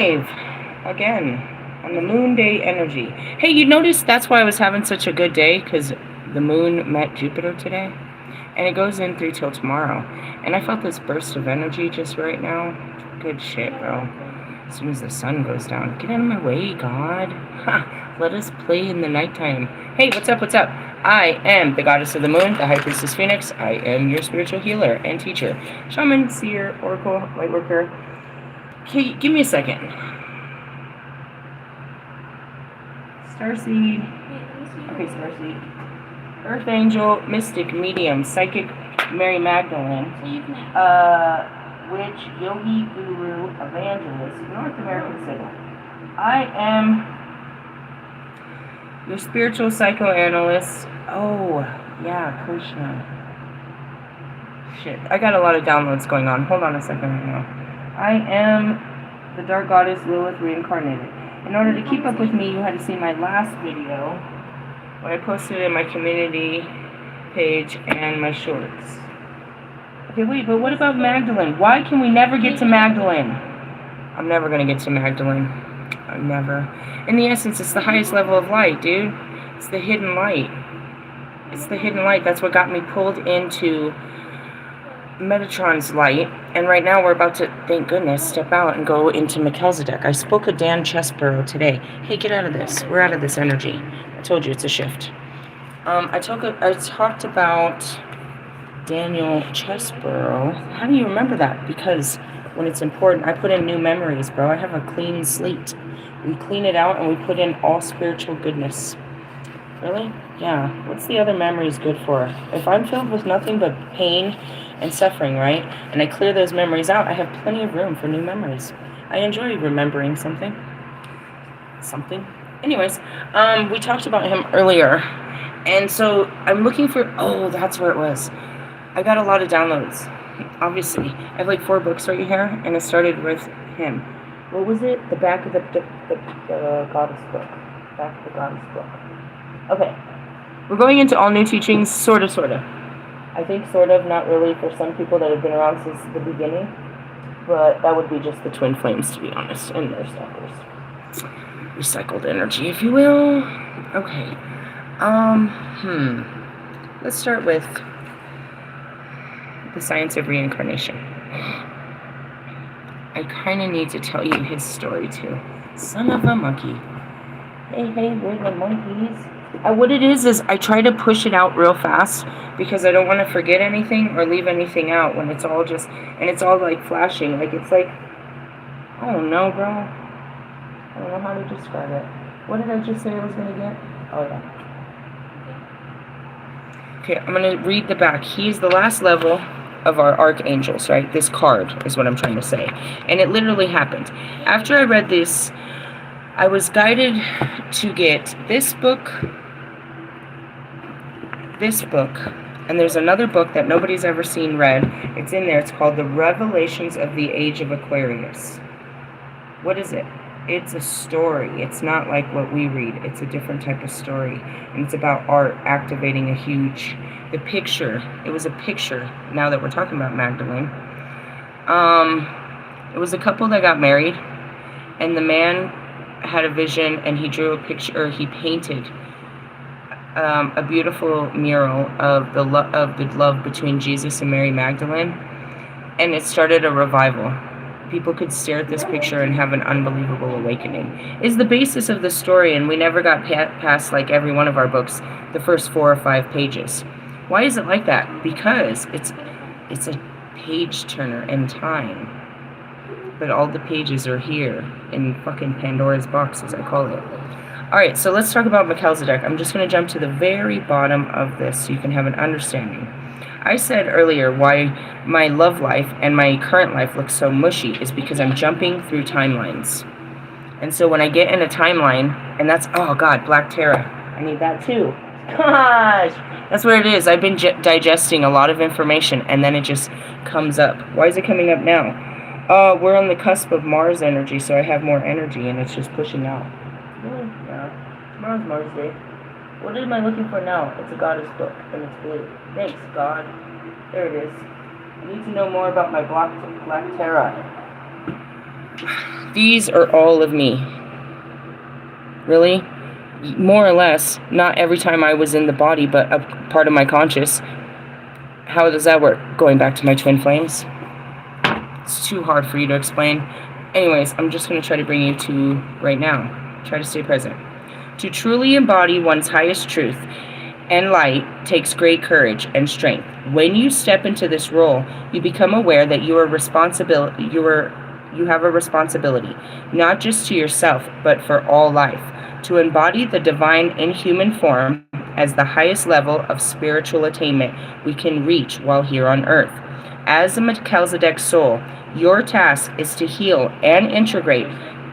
Again on the moon day energy. Hey, you noticed that's why I was having such a good day, because the moon met Jupiter today, and it goes in through till tomorrow, and I felt this burst of energy just right now. Good shit, bro. As soon as the sun goes down, get out of my way, God. Ha, let us play in the nighttime. Hey, what's up, what's up? I am the goddess of the moon, the high priestess Phoenix. I am your spiritual healer and teacher, shaman, seer, oracle, lightworker. Okay, give me a second. Starseed. Okay, Starseed. Earth Angel, Mystic, Medium, Psychic, Mary Magdalene. Witch, Yogi, Guru, Evangelist, North American Civil. I am your spiritual psychoanalyst. Oh, yeah, Krishna. Shit, I got a lot of downloads going on. Hold on a second right now. I am the dark goddess Lilith reincarnated. In order to keep up with me, you had to see my last video, what I posted in my community page and my shorts. Okay, wait, but what about Magdalene? Why can we never get to Magdalene? I'm never going to get to Magdalene. I'm never. In the essence, it's the highest level of light, dude. It's the hidden light. It's the hidden light. That's what got me pulled into Metatron's light, and right now we're about to, thank goodness, step out and go into Melchizedek. I spoke with Dan Chesborough today. Hey, get out of this. We're out of this energy. I told you it's a shift. I talked about Daniel Chesborough. How do you remember that? Because when it's important, I put in new memories, bro. I have a clean slate. We clean it out and we put in all spiritual goodness. Really? Yeah. What's the other memories good for? If I'm filled with nothing but pain and suffering, right? And I clear those memories out, I have plenty of room for new memories. I enjoy remembering something. Anyways, we talked about him earlier. And so I'm looking for, oh, that's where it was. I got a lot of downloads, obviously. I have like 4 books right here, and it started with him. What was it? The back of the goddess book. Back of the goddess book. Okay. We're going into all new teachings, sort of. I think sort of, not really for some people that have been around since the beginning. But that would be just the twin flames, to be honest, and their stalkers. Recycled energy, if you will. Okay. Let's start with the science of reincarnation. I kind of need to tell you his story, too. Son of a monkey. Hey, we're the monkeys. What it is I try to push it out real fast because I don't want to forget anything or leave anything out when it's all just, and it's all like flashing. Like, it's like, I don't know, bro. I don't know how to describe it. What did I just say I was going to get? Oh, yeah. Okay, I'm going to read the back. He's the last level of our archangels, right? This card is what I'm trying to say. And it literally happened. After I read this, I was guided to get this book, and there's another book that nobody's ever seen read. It's in there. It's called The Revelations of the Age of Aquarius. What is it? It's a story. It's not like what we read. It's a different type of story. And it's about art activating a huge... The picture. It was a picture, now that we're talking about Magdalene. It was a couple that got married, and the man had a vision, and he drew a picture, or he painted a beautiful mural of the love between Jesus and Mary Magdalene, and it started a revival. People could stare at this picture and have an unbelievable awakening. Is the basis of the story, and we never got past, like every one of our books, the first 4 or 5 pages. Why is it like that? Because it's a page turner in time. But all the pages are here in fucking Pandora's box, as I call it. Alright, so let's talk about Melchizedek. I'm just going to jump to the very bottom of this so you can have an understanding. I said earlier why my love life and my current life looks so mushy is because I'm jumping through timelines. And so when I get in a timeline, and that's, oh god, Black Terra. I need that too. Gosh! That's what it is. I've been digesting a lot of information, and then it just comes up. Why is it coming up now? We're on the cusp of Mars energy, so I have more energy, and it's just pushing out. Really? Yeah. Tomorrow's Mars Day. What am I looking for now? It's a goddess book, and it's blue. Thanks, God. There it is. I need to know more about my Black Terra. These are all of me. Really? More or less. Not every time I was in the body, but a part of my conscious. How does that work? Going back to my twin flames? It's too hard for you to explain. Anyways, I'm just going to try to bring you to right now. Try to stay present. To truly embody one's highest truth and light takes great courage and strength. When you step into this role, you become aware that you have a responsibility, not just to yourself, but for all life, to embody the divine in human form as the highest level of spiritual attainment we can reach while here on earth. As a Melchizedek soul, your task is to heal and integrate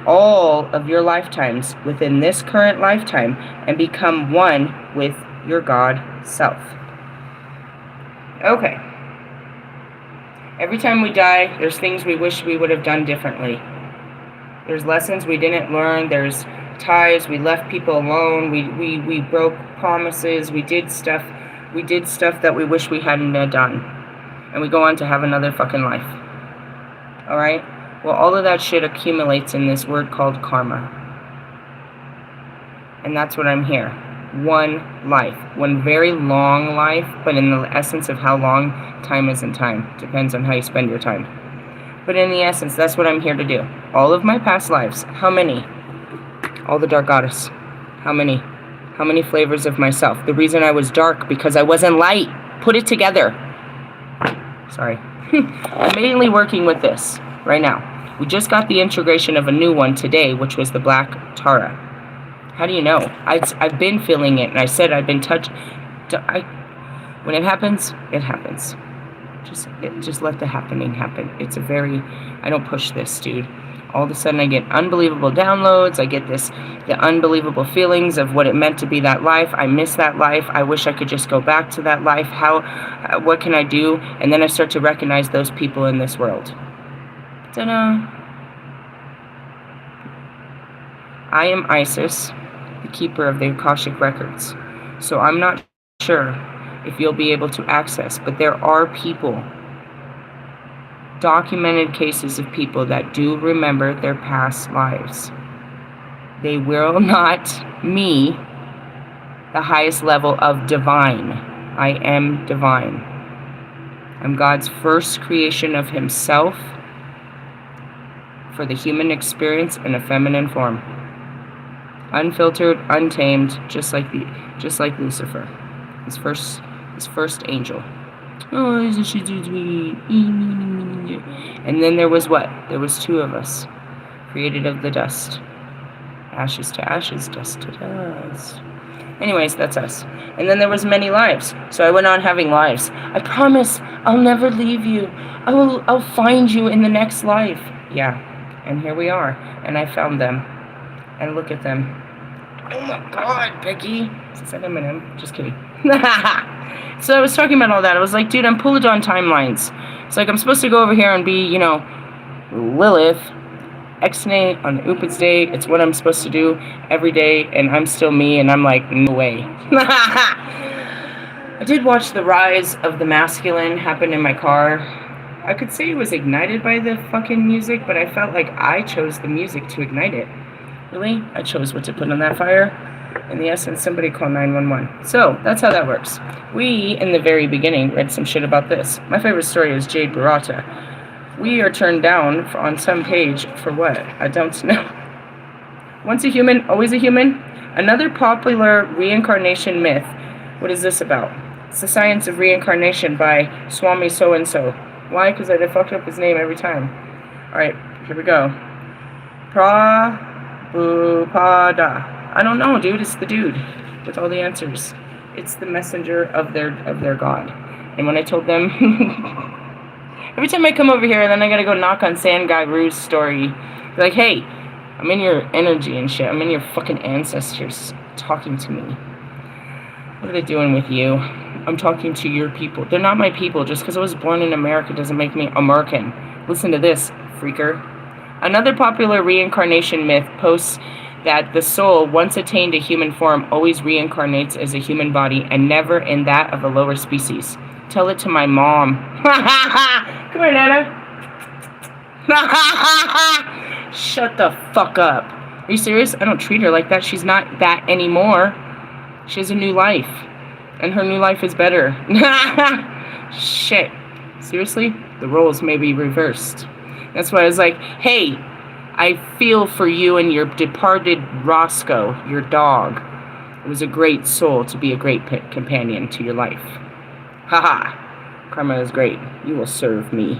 all of your lifetimes within this current lifetime and become one with your God self. Okay. Every time we die, there's things we wish we would have done differently. There's lessons we didn't learn. There's ties. We left people alone. We broke promises. We did stuff that we wish we hadn't done. And we go on to have another fucking life. Alright? Well, all of that shit accumulates in this word called karma. And that's what I'm here. One life. One very long life, but in the essence of how long, time isn't time. Depends on how you spend your time. But in the essence, that's what I'm here to do. All of my past lives. How many? All the dark goddess. How many? How many flavors of myself? The reason I was dark, because I wasn't light. Put it together. Sorry. I'm mainly working with this right now. We just got the integration of a new one today, which was the Black Tara. How do you know? I've been feeling it, and I said I've been touched. When it happens, it happens. Just let the happening happen. It's a very... I don't push this, dude. All of a sudden, I get unbelievable downloads. I get the unbelievable feelings of what it meant to be that life. I miss that life. I wish I could just go back to that life. What can I do? And then I start to recognize those people in this world. Ta-da! I am Isis, the keeper of the Akashic records. So I'm not sure if you'll be able to access, but there are people, documented cases of people that do remember their past lives. They will not me, the highest level of divine. I am divine. I'm God's first creation of himself for the human experience in a feminine form. Unfiltered, untamed, just like Lucifer. His first angel. Oh, isn't she sweet? And then there was what? There was two of us, created of the dust. Ashes to ashes, dust to dust. Anyways, that's us. And then there was many lives. So I went on having lives. I promise I'll never leave you. I'll find you in the next life. Yeah. And here we are. And I found them. And look at them. Oh my God, Becky. Is that Eminem? Just kidding. So I was talking about all that. I was like, dude, I'm pulling on timelines. It's like I'm supposed to go over here and be, Lilith, Exnate on the Upid's day. It's what I'm supposed to do every day, and I'm still me, and I'm like, no way. I did watch the rise of the masculine happen in my car. I could say it was ignited by the fucking music, but I felt like I chose the music to ignite it. Really? I chose what to put on that fire. In the essence, somebody call 911. So, that's how that works. We, in the very beginning, read some shit about this. My favorite story is Jade Barata. We are turned down on some page for what? I don't know. Once a human, always a human? Another popular reincarnation myth. What is this about? It's the science of reincarnation by Swami so-and-so. Why? Because I fucked up his name every time. Alright, here we go. Prabhupada. I don't know, dude. It's the dude with all the answers. It's the messenger of their God. And when I told them, every time I come over here, then I gotta go knock on Sand Guy Rue's story. Be like, hey, I'm in your energy and shit. I'm in your fucking ancestors talking to me. What are they doing with you? I'm talking to your people. They're not my people. Just because I was born in America doesn't make me American. Listen to this, freaker. Another popular reincarnation myth posts that the soul, once attained a human form, always reincarnates as a human body and never in that of a lower species. Tell it to my mom. Come here, Nana. Shut the fuck up. Are you serious? I don't treat her like that. She's not that anymore. She has a new life. And her new life is better. Shit. Seriously? The roles may be reversed. That's why I was like, hey, I feel for you and your departed Roscoe, your dog. It was a great soul to be a great companion to your life. Haha. Karma is great. You will serve me.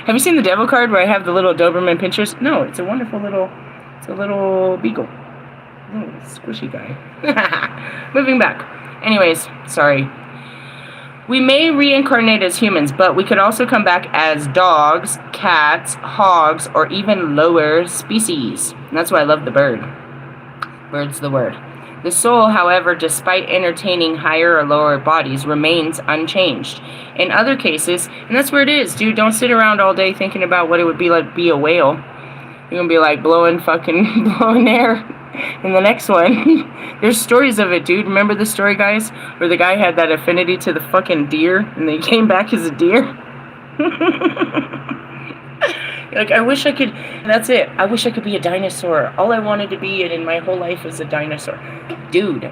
Have you seen the devil card where I have the little Doberman pinchers? No, it's a wonderful little, it's a little beagle. Little squishy guy. Moving back. Anyways, sorry. We may reincarnate as humans, but we could also come back as dogs, cats, hogs, or even lower species. And that's why I love the bird. Bird's the word. The soul, however, despite entertaining higher or lower bodies, remains unchanged. In other cases, and that's where it is, dude, don't sit around all day thinking about what it would be like to be a whale. You're gonna be like blowing air in the next one. There's stories of it, dude. Remember the story, guys? Where the guy had that affinity to the fucking deer, and they came back as a deer? Like, I wish I could, that's it. I wish I could be a dinosaur. All I wanted to be in my whole life was a dinosaur. Dude,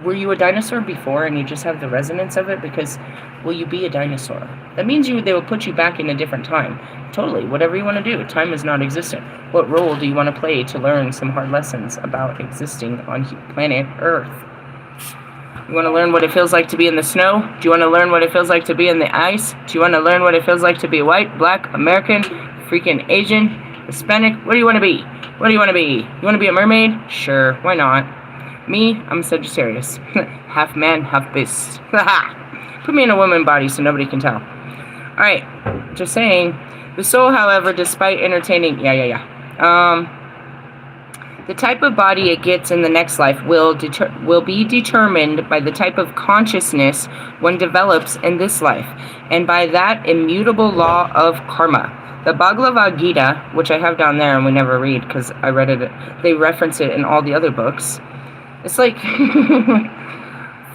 were you a dinosaur before and you just have the resonance of it? Because, will you be a dinosaur? That means they will put you back in a different time. Totally, whatever you want to do. Time is not existent. What role do you want to play to learn some hard lessons about existing on planet Earth? You want to learn what it feels like to be in the snow? Do you want to learn what it feels like to be in the ice? Do you want to learn what it feels like to be white, black, American, freaking Asian, Hispanic? What do you want to be? What do you want to be? You want to be a mermaid? Sure, why not? Me, I'm a Sagittarius. Half man, half beast. Put me in a woman body so nobody can tell. Alright, just saying. The soul, however, despite entertaining... the type of body it gets in the next life will be determined by the type of consciousness one develops in this life, and by that immutable law of karma. The Bhagavad Gita, which I have down there and we never read because I read it, they reference it in all the other books. It's like,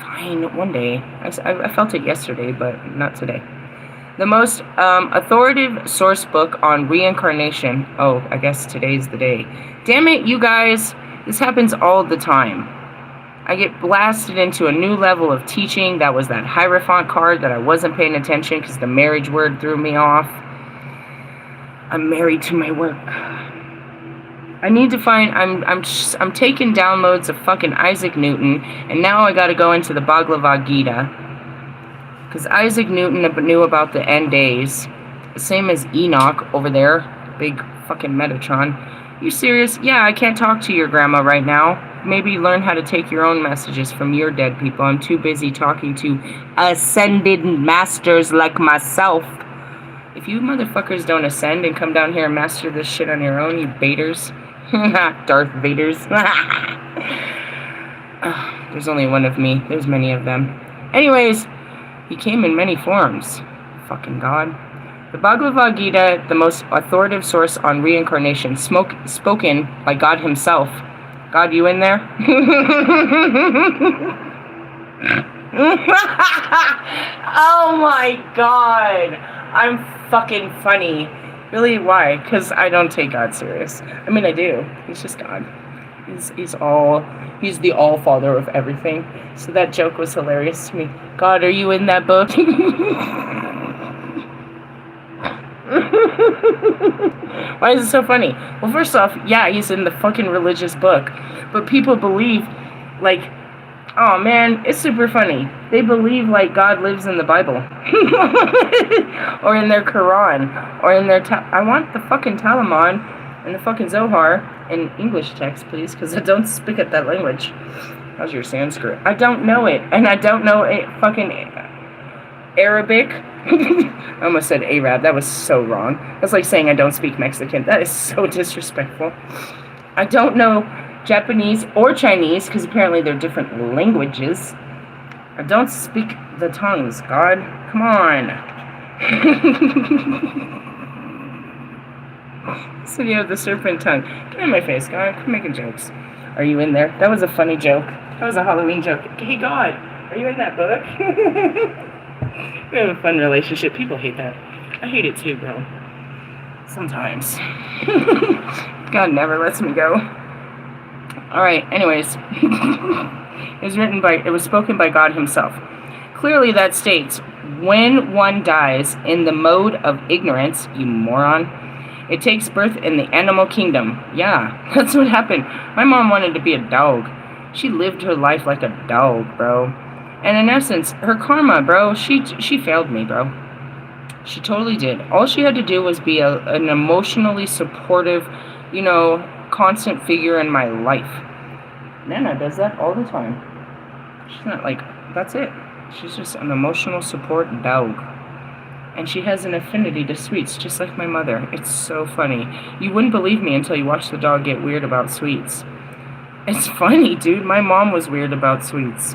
fine, one day. I felt it yesterday, but not today. The most authoritative source book on reincarnation. Oh, I guess today's the day. Damn it, you guys. This happens all the time. I get blasted into a new level of teaching. That was that Hierophant card that I wasn't paying attention because the marriage word threw me off. I'm married to my work. I need to find... I'm taking downloads of fucking Isaac Newton, and now I gotta go into the Bhagavad Gita. Because Isaac Newton knew about the end days. Same as Enoch over there. Big fucking Metatron. You serious? Yeah, I can't talk to your grandma right now. Maybe learn how to take your own messages from your dead people. I'm too busy talking to ascended masters like myself. If you motherfuckers don't ascend and come down here and master this shit on your own, you baiters. Darth Vaders. There's only one of me. There's many of them. Anyways... He came in many forms. Fucking God. The Bhagavad Gita, the most authoritative source on reincarnation, spoken by God himself. God, you in there? Oh my God. I'm fucking funny. Really, why? Because I don't take God serious. I mean, I do. He's just God. He's the all-father of everything. So that joke was hilarious to me. God, are you in that book? Why is it so funny? Well, first off, yeah, he's in the fucking religious book. But people believe, like, oh man, it's super funny. They believe, like, God lives in the Bible. Or in their Quran. Or in their... I want the fucking Talmud and the fucking Zohar in English text, please, because I don't speak at that language. How's your Sanskrit? I don't know it, and I don't know fucking Arabic. I almost said Arab. That was so wrong. That's like saying I don't speak Mexican. That is so disrespectful. I don't know Japanese or Chinese, because apparently they're different languages. I don't speak the tongues, God. Come on. So you have the serpent tongue. Get in my face, God. Quit making jokes. Are you in there? That was a funny joke. That was a Halloween joke. Hey, God, are you in that book? We have a fun relationship. People hate that. I hate it too, bro. Sometimes. God never lets me go. Alright, anyways. It was spoken by God himself. Clearly that states, when one dies in the mode of ignorance, you moron, it takes birth in the animal kingdom. Yeah, that's what happened. My mom wanted to be a dog. She lived her life like a dog, bro. And in essence, her karma, bro, she failed me, bro. She totally did. All she had to do was be an emotionally supportive, constant figure in my life. Nana does that all the time. She's not like, that's it. She's just an emotional support dog. And she has an affinity to sweets, just like my mother. It's so funny. You wouldn't believe me until you watch the dog get weird about sweets. It's funny, dude. My mom was weird about sweets.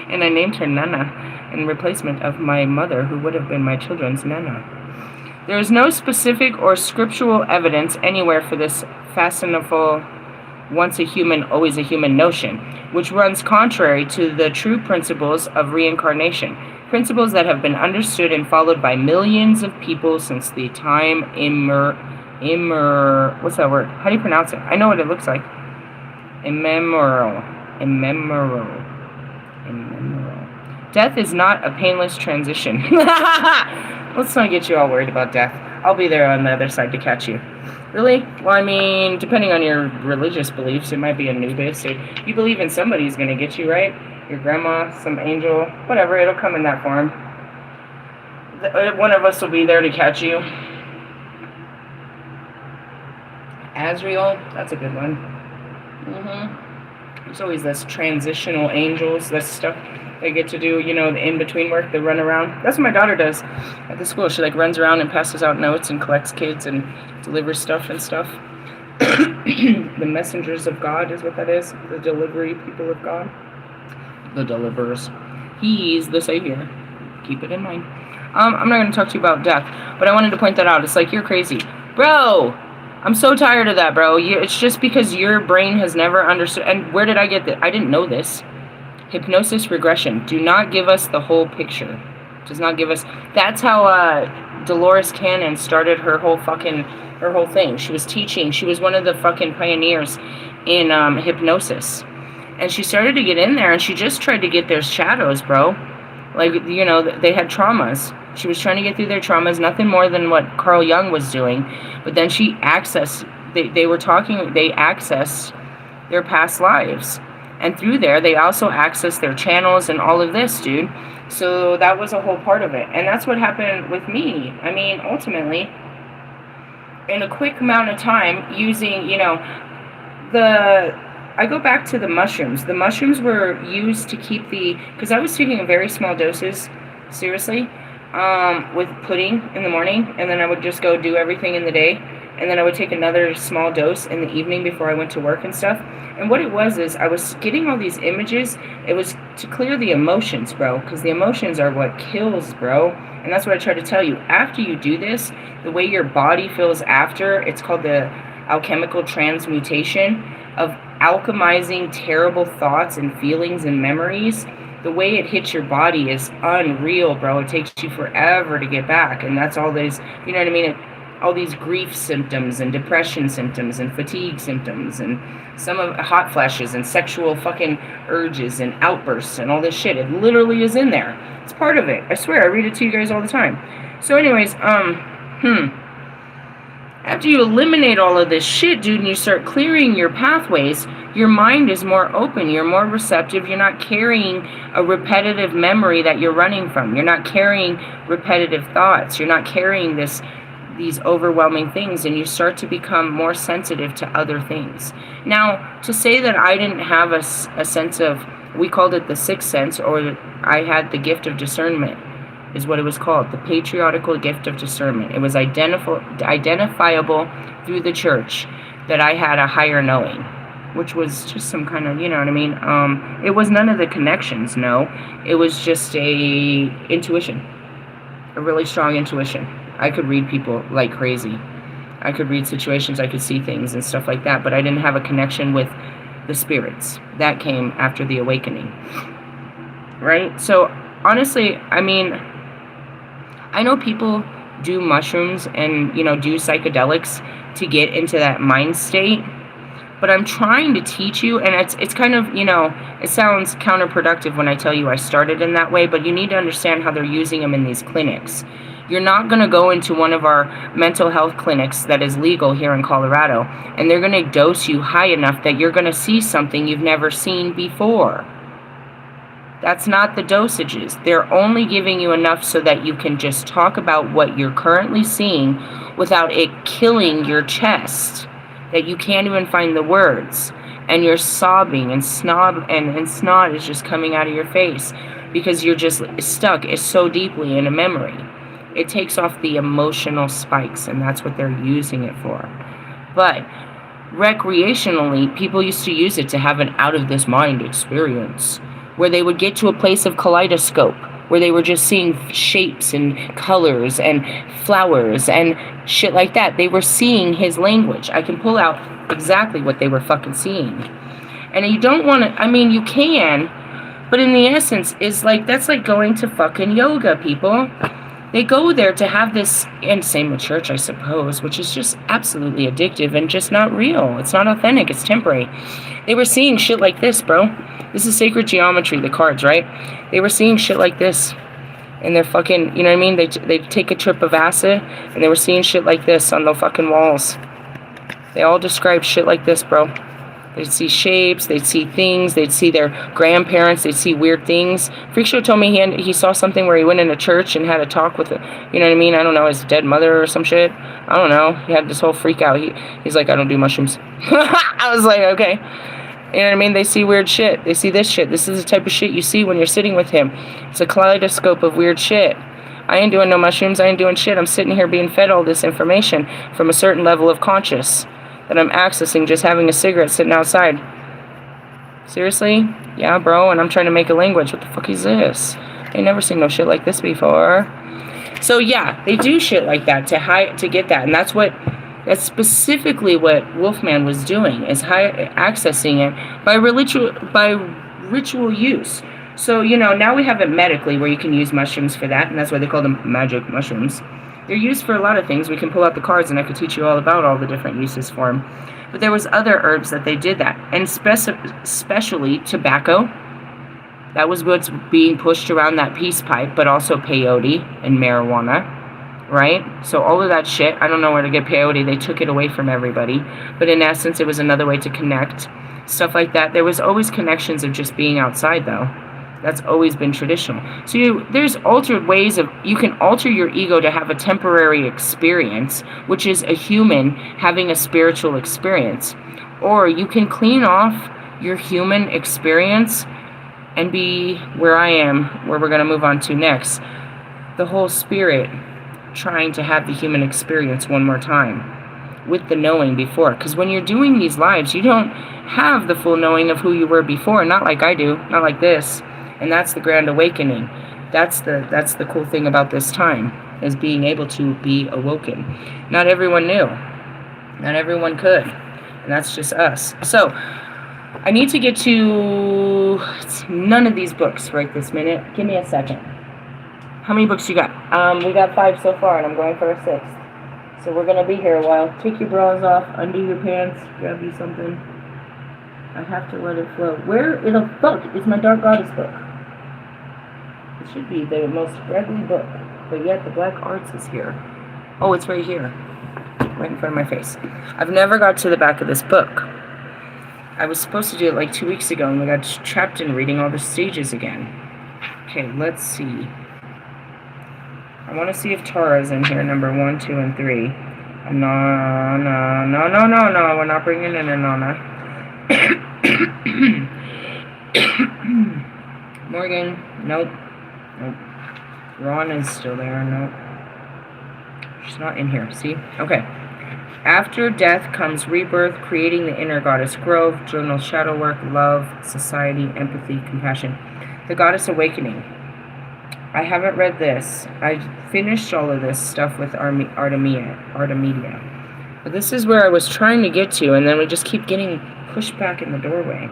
And I named her Nana in replacement of my mother, who would have been my children's Nana. There is no specific or scriptural evidence anywhere for this fascinable once a human, always a human notion, which runs contrary to the true principles of reincarnation, principles that have been understood and followed by millions of people since the time what's that word? How do you pronounce it? I know what it looks like. Immemorial. Death is not a painless transition. Let's not get you all worried about death. I'll be there on the other side to catch you. Really? Well, I mean, depending on your religious beliefs, it might be Anubis. Or you believe in somebody's going to get you, right? Your grandma, some angel, whatever. It'll come in that form. One of us will be there to catch you. Azrael, that's a good one. There's always this transitional angels, this stuff they get to do, the in-between work, they run around. That's what my daughter does at the school. She, runs around and passes out notes and collects kids and delivers stuff and stuff. The messengers of God is what that is. The delivery people of God. The deliverers. He's the Savior. Keep it in mind. I'm not going to talk to you about death, but I wanted to point that out. It's like, you're crazy. Bro! I'm so tired of that, bro. It's just because your brain has never understood. And where did I get that? I didn't know this. Hypnosis regression. Do not give us the whole picture. Does not give us. That's how Dolores Cannon started her whole thing. She was teaching. She was one of the fucking pioneers in hypnosis. And she started to get in there, and she just tried to get their shadows, bro. They had traumas. She was trying to get through their traumas, nothing more than what Carl Jung was doing. But then she accessed, they accessed their past lives. And through there, they also accessed their channels and all of this, dude. So that was a whole part of it. And that's what happened with me. I mean, ultimately, in a quick amount of time, using, I go back to the mushrooms. The mushrooms were used to keep because I was taking very small doses, seriously, with pudding in the morning, and then I would just go do everything in the day, and then I would take another small dose in the evening before I went to work and stuff. And what it was is I was getting all these images. It was to clear the emotions, bro, because the emotions are what kills, bro. And that's what I try to tell you. After you do this, the way your body feels after, it's called the alchemical transmutation of alchemizing terrible thoughts and feelings and memories. The way it hits your body is unreal, bro. It takes you forever to get back. And that's all these, you know what I mean? All these grief symptoms and depression symptoms and fatigue symptoms and some of hot flashes and sexual fucking urges and outbursts and all this shit. It literally is in there. It's part of it. I swear, I read it to you guys all the time. So anyways, after you eliminate all of this shit, dude, and you start clearing your pathways, your mind is more open, you're more receptive, you're not carrying a repetitive memory that you're running from. You're not carrying repetitive thoughts. You're not carrying these overwhelming things, and you start to become more sensitive to other things. Now, to say that I didn't have a sense of, we called it the sixth sense, or I had the gift of discernment, is what it was called, the patriarchal gift of discernment. It was identifiable through the church that I had a higher knowing, which was just some kind of, you know what I mean? It was none of the connections, no. It was just a intuition, a really strong intuition. I could read people like crazy. I could read situations, I could see things and stuff like that, but I didn't have a connection with the spirits. That came after the awakening, right? So honestly, I mean, I know people do mushrooms and, you know, do psychedelics to get into that mind state. But I'm trying to teach you, and it's kind of, you know, it sounds counterproductive when I tell you I started in that way, but you need to understand how they're using them in these clinics. You're not going to go into one of our mental health clinics that is legal here in Colorado, and they're going to dose you high enough that you're going to see something you've never seen before. That's not the dosages. They're only giving you enough so that you can just talk about what you're currently seeing without it killing your chest, that you can't even find the words, and you're sobbing, and snot is just coming out of your face because you're just stuck so deeply in a memory. It takes off the emotional spikes, and that's what they're using it for. But recreationally, people used to use it to have an out-of-this-mind experience, where they would get to a place of kaleidoscope, where they were just seeing shapes and colors and flowers and shit like that. They were seeing his language. I can pull out exactly what they were fucking seeing. And you don't want to, I mean, you can, but in the essence, is like, that's like going to fucking yoga, people. They go there to have this, and same with church, I suppose, which is just absolutely addictive and just not real. It's not authentic. It's temporary. They were seeing shit like this, bro. This is sacred geometry, the cards, right? They were seeing shit like this. And they're fucking, you know what I mean? They take a trip of acid, and they were seeing shit like this on the fucking walls. They all describe shit like this, bro. They'd see shapes, they'd see things, they'd see their grandparents, they'd see weird things. Freak Show told me he saw something where he went in a church and had a talk with, you know what I mean? I don't know, his dead mother or some shit. I don't know. He had this whole freak out. He's like, I don't do mushrooms. I was like, okay. You know what I mean? They see weird shit. They see this shit. This is the type of shit you see when you're sitting with him. It's a kaleidoscope of weird shit. I ain't doing no mushrooms. I ain't doing shit. I'm sitting here being fed all this information from a certain level of conscious that I'm accessing just having a cigarette sitting outside. Seriously? Yeah, bro, and I'm trying to make a language. What the fuck is this? I ain't never seen no shit like this before. So yeah, they do shit like that to get that, and that's specifically what Wolfman was doing, is accessing it by ritual use. So, you know, now we have it medically where you can use mushrooms for that, and that's why they call them magic mushrooms. They're used for a lot of things. We can pull out the cards and I could teach you all about all the different uses for them. But there was other herbs that they did that. And especially tobacco. That was what's being pushed around that peace pipe, but also peyote and marijuana, right? So all of that shit, I don't know where to get peyote. They took it away from everybody. But in essence, it was another way to connect. Stuff like that. There was always connections of just being outside, though. That's always been traditional. So there's altered ways of, you can alter your ego to have a temporary experience, which is a human having a spiritual experience. Or you can clean off your human experience and be where I am, where we're going to move on to next. The whole spirit trying to have the human experience one more time with the knowing before. Because when you're doing these lives, you don't have the full knowing of who you were before. Not like I do. Not like this. And that's the grand awakening. That's the cool thing about this time, is being able to be awoken. Not everyone knew. Not everyone could. And that's just us. So, I need to get to none of these books right this minute. Give me a second. How many books you got? We got 5 so far, and I'm going for a 6th. So we're going to be here a while. Take your bras off, undo your pants, grab you something. I have to let it flow. Where the fuck is my Dark Goddess book? It should be the most friendly book, but yet the Black Arts is here. Oh, it's right here. Right in front of my face. I've never got to the back of this book. I was supposed to do it like 2 weeks ago, and we got trapped in reading all the stages again. Okay, let's see. I want to see if Tara's in here, number 1, 2, and 3. No, we're not bringing in a Nana. Morgan, nope. Ron is still there, nope. She's not in here, see? Okay. After death comes rebirth, creating the inner goddess growth, journal shadow work, love, society, empathy, compassion. The goddess awakening. I haven't read this. I finished all of this stuff with Artemisia. But this is where I was trying to get to, and then we just keep getting pushed back in the doorway.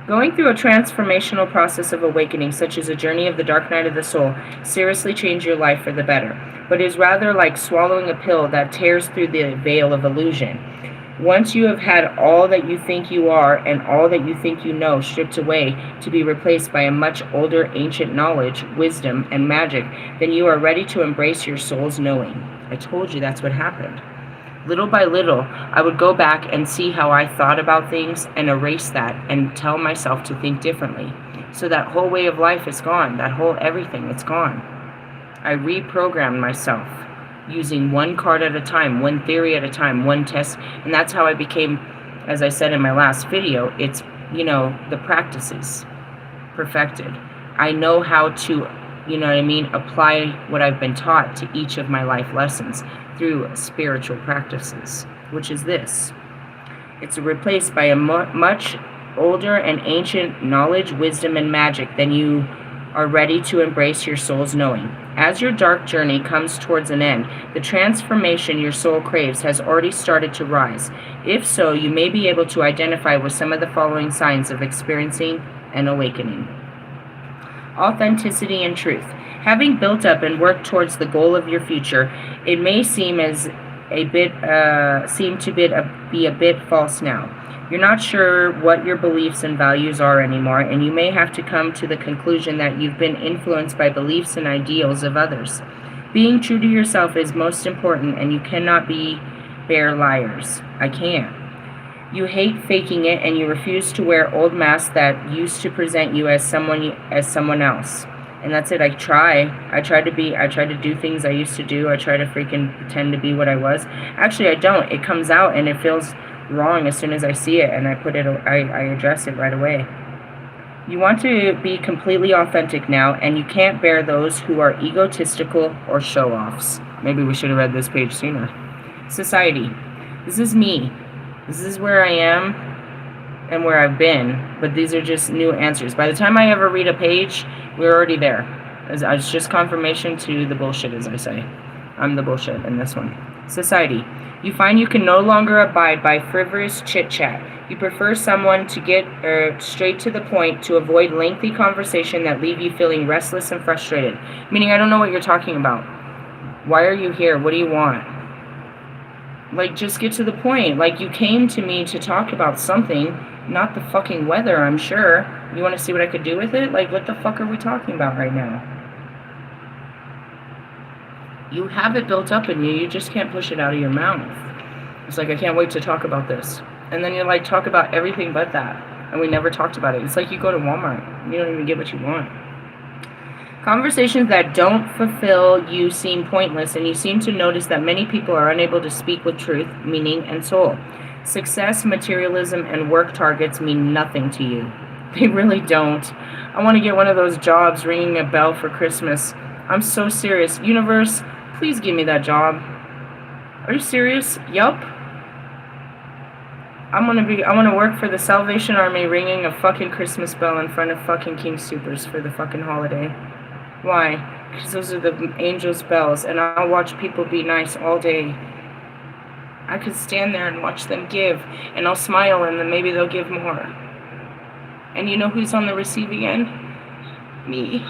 Going through a transformational process of awakening, such as a journey of the dark night of the soul, seriously change your life for the better, but is rather like swallowing a pill that tears through the veil of illusion. Once you have had all that you think you are and all that you think you know stripped away to be replaced by a much older ancient knowledge, wisdom, and magic, then you are ready to embrace your soul's knowing. I told you that's what happened. Little by little, I would go back and see how I thought about things and erase that and tell myself to think differently. So that whole way of life is gone. That whole everything, it's gone. I reprogrammed myself using one card at a time, one theory at a time, one test. And that's how I became, as I said in my last video, it's, the practices perfected. I know how to, apply what I've been taught to each of my life lessons through spiritual practices, which is this. It's replaced by a much older and ancient knowledge, wisdom, and magic than you are ready to embrace your soul's knowing. As your dark journey comes towards an end, the transformation your soul craves has already started to rise. If so, you may be able to identify with some of the following signs of experiencing an awakening. Authenticity and truth. Having built up and worked towards the goal of your future, it may seem be a bit false now. You're not sure what your beliefs and values are anymore, and you may have to come to the conclusion that you've been influenced by beliefs and ideals of others. Being true to yourself is most important, and you cannot bear liars. I can't. You hate faking it, and you refuse to wear old masks that used to present you as someone else. And that's it. I try to do things I used to do. I try to freaking pretend to be what I was. Actually, I don't. It comes out and it feels wrong as soon as I see it, and I address it right away. You want to be completely authentic now, and you can't bear those who are egotistical or show-offs. Maybe we should have read this page sooner. Society. This is me. This is where I am and where I've been, but these are just new answers. By the time I ever read a page, we're already there. It's just confirmation to the bullshit, as I say. I'm the bullshit in this one. Society. You find you can no longer abide by frivolous chit-chat. You prefer someone to get straight to the point, to avoid lengthy conversation that leave you feeling restless and frustrated. Meaning, I don't know what you're talking about. Why are you here? What do you want? Just get to the point. You came to me to talk about something, not the fucking weather, I'm sure. You want to see what I could do with it? What the fuck are we talking about right now? You have it built up in you. You just can't push it out of your mouth. It's I can't wait to talk about this. And then you talk about everything but that. And we never talked about it. It's you go to Walmart. You don't even get what you want. Conversations that don't fulfill you seem pointless, and you seem to notice that many people are unable to speak with truth, meaning, and soul. Success, materialism, and work targets mean nothing to you. They really don't. I want to get one of those jobs ringing a bell for Christmas. I'm so serious. Universe, please give me that job. Are you serious? Yup. I want to work for the Salvation Army ringing a fucking Christmas bell in front of fucking King Supers for the fucking holiday. Why? Because those are the angels' bells, and I'll watch people be nice all day. I could stand there and watch them give, and I'll smile, and then maybe they'll give more. And you know who's on the receiving end? Me.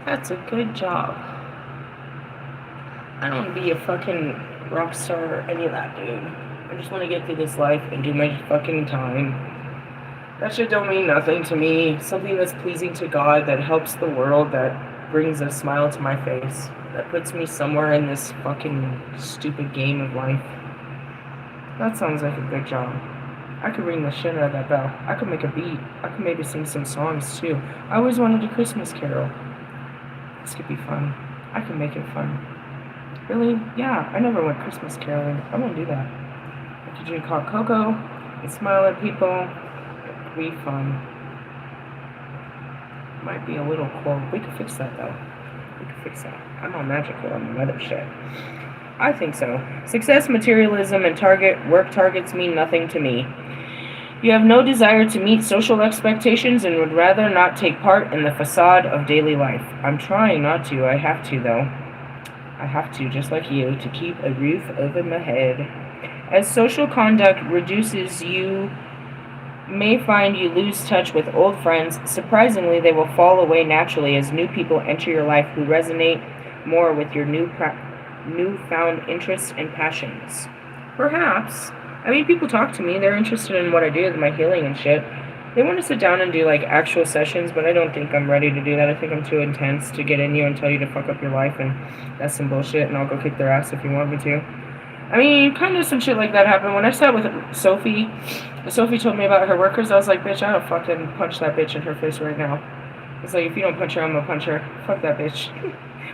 That's a good job. I don't want to be a fucking rock star or any of that, dude. I just want to get through this life and do my fucking time. That shit don't mean nothing to me. Something that's pleasing to God, that helps the world, that brings a smile to my face, that puts me somewhere in this fucking stupid game of life. That sounds like a good job. I could ring the shit out of that bell. I could make a beat. I could maybe sing some songs too. I always wanted a Christmas carol. This could be fun. I could make it fun. Really? Yeah, I never went Christmas caroling. I want to do that. I could drink hot cocoa and smile at people. Be fun. Might be a little cold. We could fix that though. We could fix that. I'm all magical on the weather shit. I think so. Success, materialism, and work targets mean nothing to me. You have no desire to meet social expectations and would rather not take part in the facade of daily life. I'm trying not to. I have to though. I have to, just like you, to keep a roof over my head. As social conduct reduces, you may find you lose touch with old friends. Surprisingly, they will fall away naturally as new people enter your life who resonate more with your newfound interests and passions. Perhaps. I mean, people talk to me. They're interested in what I do, my healing and shit. They want to sit down and do, like, actual sessions, but I don't think I'm ready to do that. I think I'm too intense to get in you and tell you to fuck up your life, and that's some bullshit, and I'll go kick their ass if you want me to. I mean, kind of some shit like that happened. When I sat with Sophie told me about her workers, I was like, bitch, I'll fucking punch that bitch in her face right now. It's like, if you don't punch her, I'm gonna punch her. Fuck that bitch.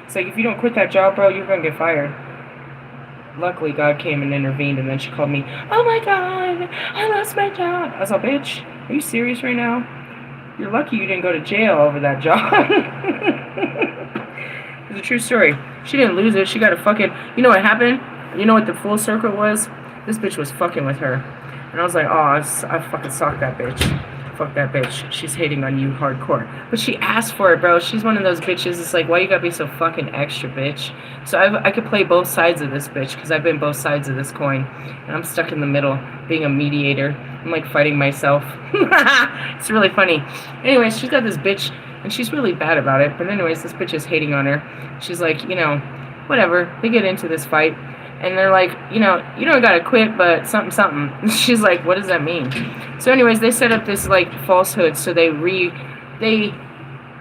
It's like, if you don't quit that job, bro, you're gonna get fired. Luckily, God came and intervened, and then she called me, oh my God, I lost my job. I was like, bitch, are you serious right now? You're lucky you didn't go to jail over that job. It's a true story. She didn't lose it. She got a fucking... You know what happened? You know what the full circle was? This bitch was fucking with her. And I was like, oh, I fucking socked that bitch. Fuck that bitch. She's hating on you hardcore. But she asked for it, bro. She's one of those bitches. It's like, why you gotta be so fucking extra, bitch? So I could play both sides of this bitch, because I've been both sides of this coin. And I'm stuck in the middle, being a mediator. I'm like fighting myself. It's really funny. Anyways, she's got this bitch, and she's really bad about it. But anyways, this bitch is hating on her. She's like, you know, whatever. They get into this fight. And they're like, you know, you don't gotta quit, but something, something. She's like, what does that mean? So anyways, they set up this, like, falsehood. So they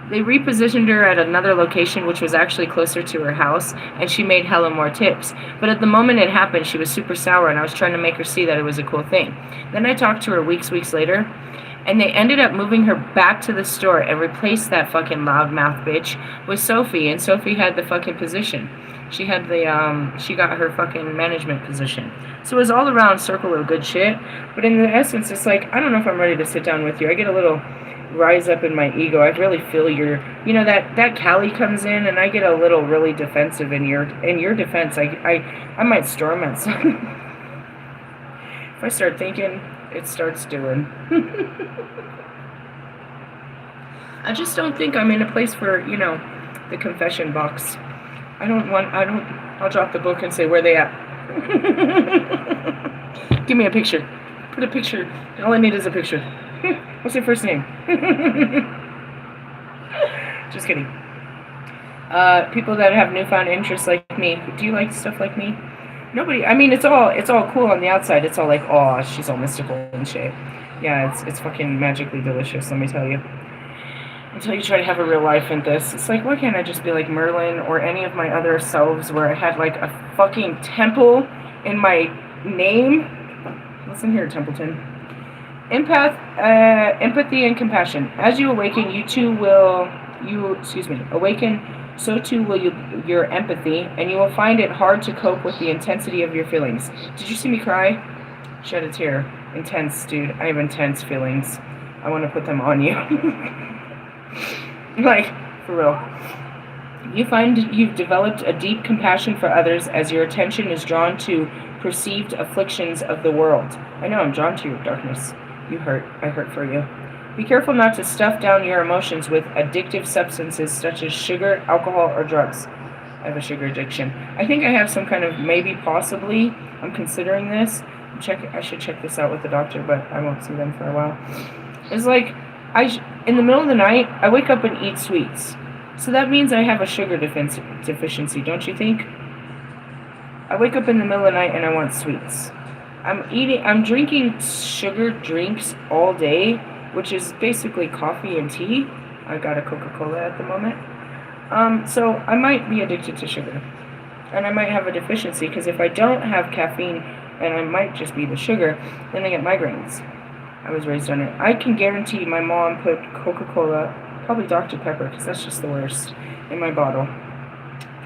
repositioned her at another location, which was actually closer to her house, and she made hella more tips. But at the moment it happened, she was super sour, and I was trying to make her see that it was a cool thing. Then I talked to her weeks later, and they ended up moving her back to the store and replaced that fucking loudmouth bitch with Sophie, and Sophie had the fucking position. She had the, she got her fucking management position. So it was all around circle of good shit. But in the essence, it's like, I don't know if I'm ready to sit down with you. I get a little rise up in my ego. I really feel your, you know, that Callie comes in, and I get a little really defensive in your defense. I might storm at something. If I start thinking, it starts doing. I just don't think I'm in a place for, you know, the confession box. I'll drop the book and say, where they at? Give me a picture. Put a picture. All I need is a picture. What's your first name? Just kidding. People that have newfound interests like me. Do you like stuff like me? Nobody. I mean, it's all cool on the outside. It's all like, oh, she's all mystical and shit. Yeah, it's fucking magically delicious, let me tell you. Until you try to have a real life in this. It's like, why can't I just be like Merlin or any of my other selves where I had like a fucking temple in my name? Listen here, Templeton. Empathy and compassion. As you awaken, awaken, so too will your empathy, and you will find it hard to cope with the intensity of your feelings. Did you see me cry? Shed a tear. Intense, dude. I have intense feelings. I want to put them on you. Like, for real. You find you've developed a deep compassion for others as your attention is drawn to perceived afflictions of the world. I know I'm drawn to your darkness. You hurt. I hurt for you. Be careful not to stuff down your emotions with addictive substances such as sugar, alcohol, or drugs. I have a sugar addiction. I think I have some kind of, maybe, possibly, I'm considering this. I should check this out with the doctor, but I won't see them for a while. It's like, in the middle of the night, I wake up and eat sweets. So that means I have a sugar deficiency, don't you think? I wake up in the middle of the night and I want sweets. I'm drinking sugar drinks all day, which is basically coffee and tea. I got a Coca-Cola at the moment. So I might be addicted to sugar. And I might have a deficiency, because if I don't have caffeine, and I might just be the sugar, then I get migraines. I was raised on it. I can guarantee my mom put Coca-Cola, probably Dr. Pepper, because that's just the worst, in my bottle.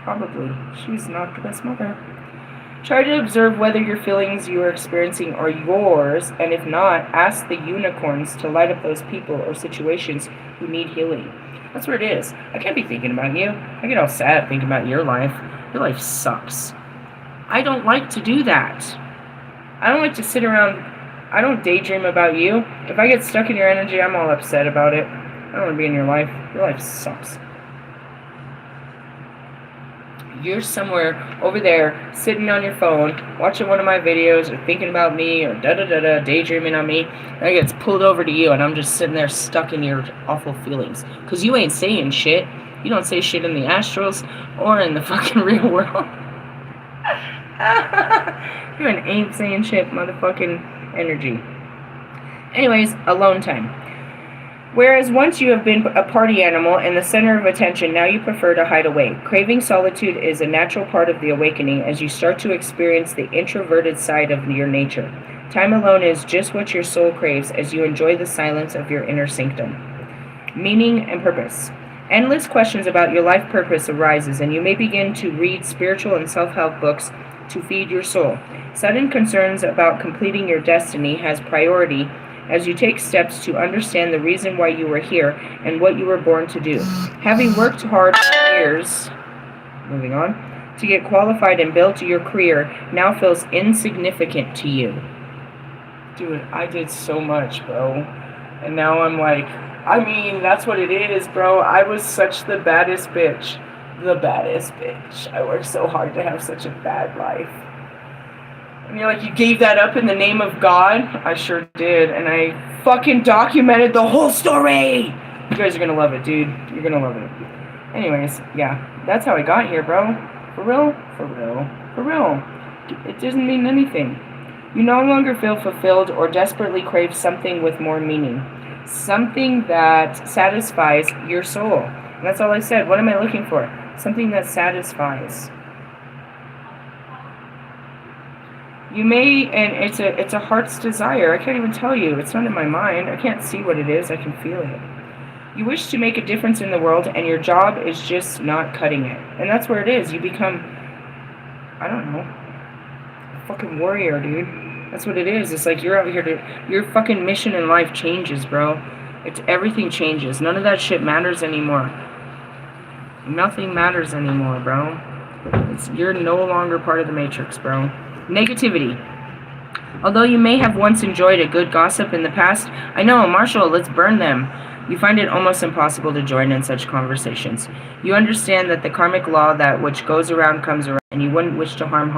Probably. She's not the best mother. Try to observe whether your feelings you are experiencing are yours, and if not, ask the unicorns to light up those people or situations who need healing. That's where it is. I can't be thinking about you. I get all sad thinking about your life. Your life sucks. I don't like to do that. I don't like to sit around. I don't daydream about you. If I get stuck in your energy, I'm all upset about it. I don't want to be in your life. Your life sucks. You're somewhere over there, sitting on your phone, watching one of my videos, or thinking about me, or da-da-da-da, daydreaming on me, and it gets pulled over to you, and I'm just sitting there stuck in your awful feelings. Because you ain't saying shit. You don't say shit in the astrals, or in the fucking real world. You ain't saying shit, motherfucking energy. Anyways, alone time. Whereas once you have been a party animal and the center of attention, now you prefer to hide away. Craving solitude is a natural part of the awakening as you start to experience the introverted side of your nature. Time alone is just what your soul craves as you enjoy the silence of your inner sanctum. Meaning and purpose. Endless questions about your life purpose arises, and you may begin to read spiritual and self-help books to feed your soul. Sudden concerns about completing your destiny has priority as you take steps to understand the reason why you were here and what you were born to do. Having worked hard for years, moving on, to get qualified and build your career now feels insignificant to you. Dude, I did so much, bro. And now I'm like, I mean, that's what it is, bro. I was such the baddest bitch. The baddest bitch. I worked so hard to have such a bad life. And you're like, you gave that up in the name of God? I sure did. And I fucking documented the whole story. You guys are gonna love it, dude. You're gonna love it. Anyways, yeah. That's how I got here, bro. For real? For real. For real. It doesn't mean anything. You no longer feel fulfilled or desperately crave something with more meaning. Something that satisfies your soul. And that's all I said. What am I looking for? Something that satisfies. You may, and it's a heart's desire. I can't even tell you. It's not in my mind. I can't see what it is. I can feel it. You wish to make a difference in the world, and your job is just not cutting it. And that's where it is. You become, I don't know, a fucking warrior, dude. That's what it is. It's like you're out here to, your fucking mission in life changes, bro. Everything changes. None of that shit matters anymore. Nothing matters anymore, bro. You're no longer part of the matrix, bro. Negativity. Although you may have once enjoyed a good gossip in the past, I know, Marshall, let's burn them. You find it almost impossible to join in such conversations. You understand that the karmic law that which goes around comes around, and you wouldn't wish to harm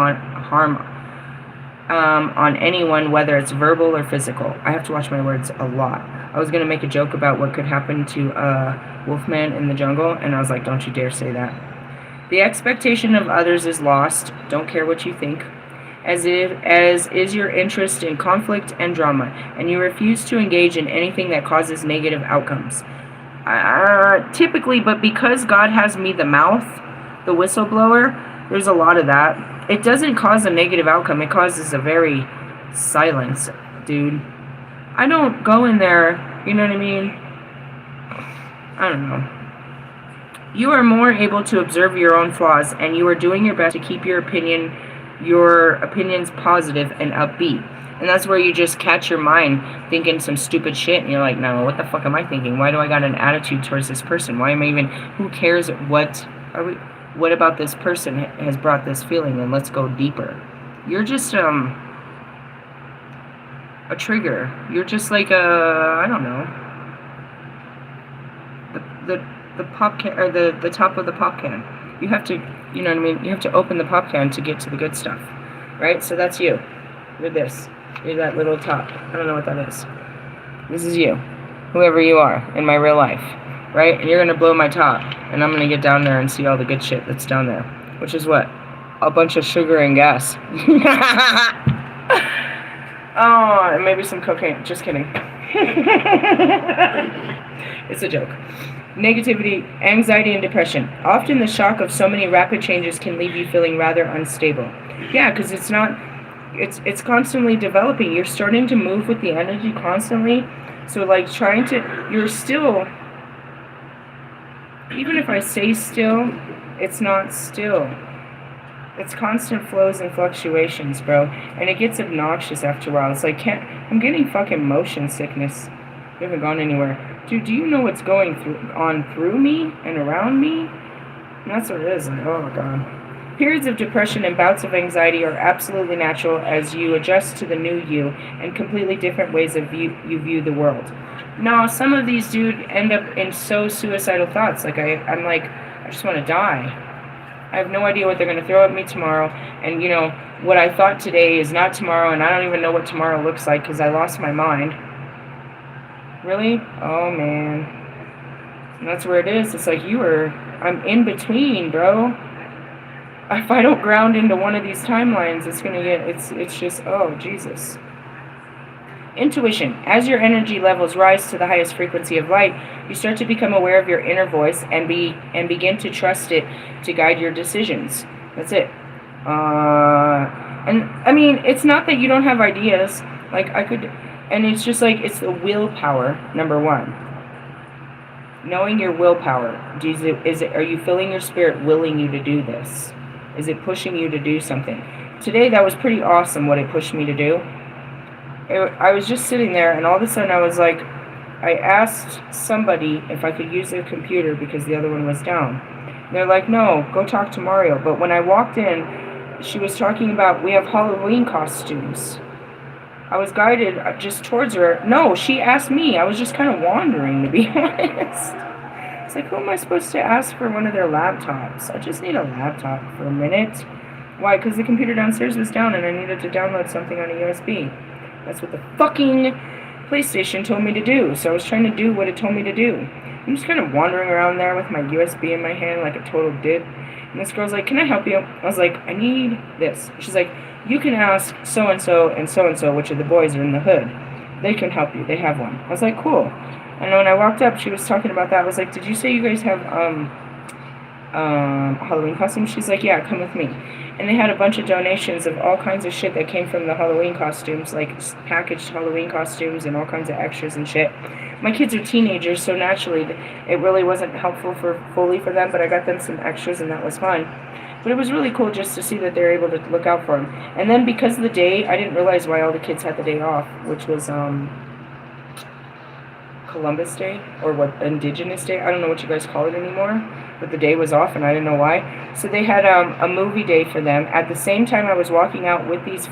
on anyone, whether it's verbal or physical. I have to watch my words a lot. I was going to make a joke about what could happen to Wolfman in the jungle, and I was like, don't you dare say that. The expectation of others is lost. Don't care what you think. As is your interest in conflict and drama, and you refuse to engage in anything that causes negative outcomes. Typically, but because God has me the mouth, the whistleblower, there's a lot of that. It doesn't cause a negative outcome. It causes a very silence, dude. I don't go in there, you know what I mean? I don't know. You are more able to observe your own flaws, and you are doing your best to keep your opinions positive and upbeat. And that's where you just catch your mind thinking some stupid shit, and you're like, no, what the fuck am I thinking? Why do I got an attitude towards this person? Why am I even, who cares what about this person has brought this feeling, and let's go deeper. You're just a trigger. You're just like I don't know, the pop can, or the top of the pop can. You have to, you know what I mean? You have to open the pop can to get to the good stuff, right? So that's you. You're this. You're that little top. I don't know what that is. This is you, whoever you are in my real life, right? And you're gonna blow my top, and I'm gonna get down there and see all the good shit that's down there, which is what? A bunch of sugar and gas. Oh, and maybe some cocaine. Just kidding. It's a joke. Negativity, anxiety, and depression. Often the shock of so many rapid changes can leave you feeling rather unstable. Yeah, because it's constantly developing. You're starting to move with the energy constantly. So like you're still, even if I say still, it's not still. It's constant flows and fluctuations, bro. And it gets obnoxious after a while. It's like, I'm getting fucking motion sickness. You haven't gone anywhere. Dude, do you know what's going through me and around me? And that's what it is. Like, oh my god. Periods of depression and bouts of anxiety are absolutely natural as you adjust to the new you and completely different ways of you view the world. No, some of these, dude, end up in so suicidal thoughts. Like, I'm like, I just want to die. I have no idea what they're going to throw at me tomorrow. And, you know, what I thought today is not tomorrow, and I don't even know what tomorrow looks like because I lost my mind. Really? Oh, man. And that's where it is. It's like I'm in between, bro. If I don't ground into one of these timelines, it's going to get, it's just, oh, Jesus. Intuition. As your energy levels rise to the highest frequency of light, you start to become aware of your inner voice and begin to trust it to guide your decisions. That's it. And I mean, it's not that you don't have ideas. Like and it's just like, it's the willpower, number one. Knowing your willpower. Are you feeling your spirit willing you to do this? Is it pushing you to do something? Today, that was pretty awesome what it pushed me to do. I was just sitting there, and all of a sudden I was like, I asked somebody if I could use their computer because the other one was down. They're like, no, go talk to Mario. But when I walked in, she was talking about, we have Halloween costumes. I was guided just towards her. No, she asked me. I was just kind of wandering, to be honest. It's like, who am I supposed to ask for one of their laptops? I just need a laptop for a minute. Why? Because the computer downstairs was down and I needed to download something on a USB. That's what the fucking PlayStation told me to do. So I was trying to do what it told me to do. I'm just kind of wandering around there with my USB in my hand like a total dip. And this girl's like, can I help you? I was like, I need this. She's like, you can ask so-and-so and so-and-so, which are the boys are in the hood. They can help you. They have one. I was like, cool. And when I walked up, she was talking about that. I was like, did you say you guys have Halloween costumes? She's like, yeah, come with me. And they had a bunch of donations of all kinds of shit that came from the Halloween costumes, like packaged Halloween costumes and all kinds of extras and shit. My kids are teenagers, so naturally it really wasn't helpful fully for them, but I got them some extras and that was fun. But it was really cool just to see that they're able to look out for them. And then because of the day, I didn't realize why all the kids had the day off, which was Columbus Day, or what, Indigenous Day. I don't know what you guys call it anymore, but the day was off and I didn't know why. So they had a movie day for them. At the same time I was walking out with these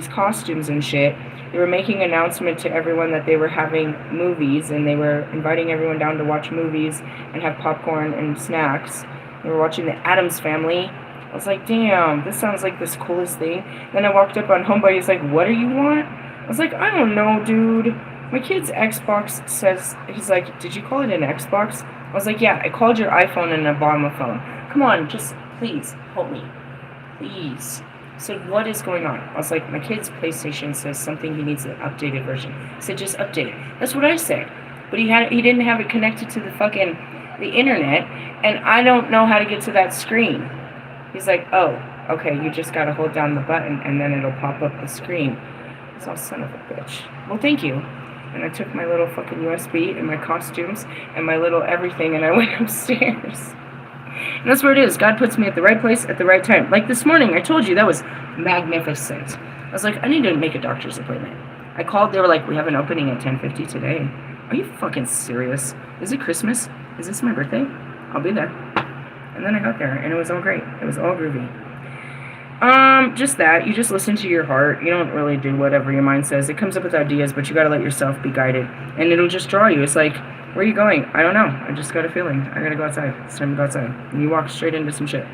costumes and shit, they were making an announcement to everyone that they were having movies and they were inviting everyone down to watch movies and have popcorn and snacks. They were watching the Addams Family. I was like, damn, this sounds like this coolest thing. Then I walked up on Homebody, he's like, what do you want? I was like, I don't know, dude. My kid's Xbox says, he's like, did you call it an Xbox? I was like, yeah, I called your iPhone an Obama phone. Come on, just please help me. Please. I said, what is going on? I was like, my kid's PlayStation says something, he needs an updated version. I said, just update it. That's what I said. But he didn't have it connected to the internet, and I don't know how to get to that screen. He's like, oh, okay, you just gotta hold down the button and then it'll pop up the screen. I was all, son of a bitch. Well, thank you. And I took my little fucking USB and my costumes and my little everything and I went upstairs. And that's where it is. God puts me at the right place at the right time. Like this morning, I told you, that was magnificent. I was like, I need to make a doctor's appointment. I called, they were like, we have an opening at 10:50 today. Are you fucking serious? Is it Christmas? Is this my birthday? I'll be there. And then I got there and it was all great. It was all groovy. Just that. You just listen to your heart. You don't really do whatever your mind says. It comes up with ideas, but you gotta let yourself be guided. And it'll just draw you. It's like, where are you going? I don't know. I just got a feeling. I gotta go outside. It's time to go outside. And you walk straight into some shit.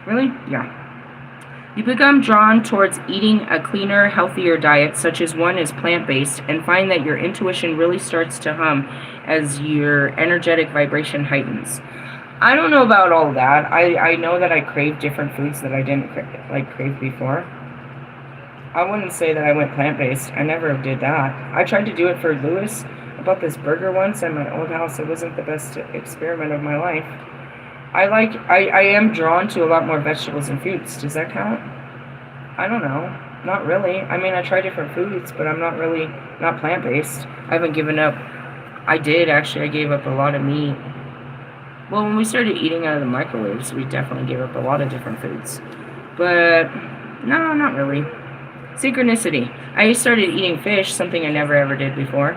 Really? Yeah. You become drawn towards eating a cleaner, healthier diet, such as one is plant-based, and find that your intuition really starts to hum as your energetic vibration heightens. I don't know about all that. I know that I crave different foods that I didn't crave before. I wouldn't say that I went plant-based. I never did that. I tried to do it for Lewis. I bought this burger once at my old house. It wasn't the best experiment of my life. I am drawn to a lot more vegetables and fruits. Does that count? I don't know. Not really. I mean, I try different foods, but I'm not plant-based. I haven't given up. I did, actually. I gave up a lot of meat. Well, when we started eating out of the microwaves, we definitely gave up a lot of different foods. But, no, not really. Synchronicity. I started eating fish, something I never ever did before.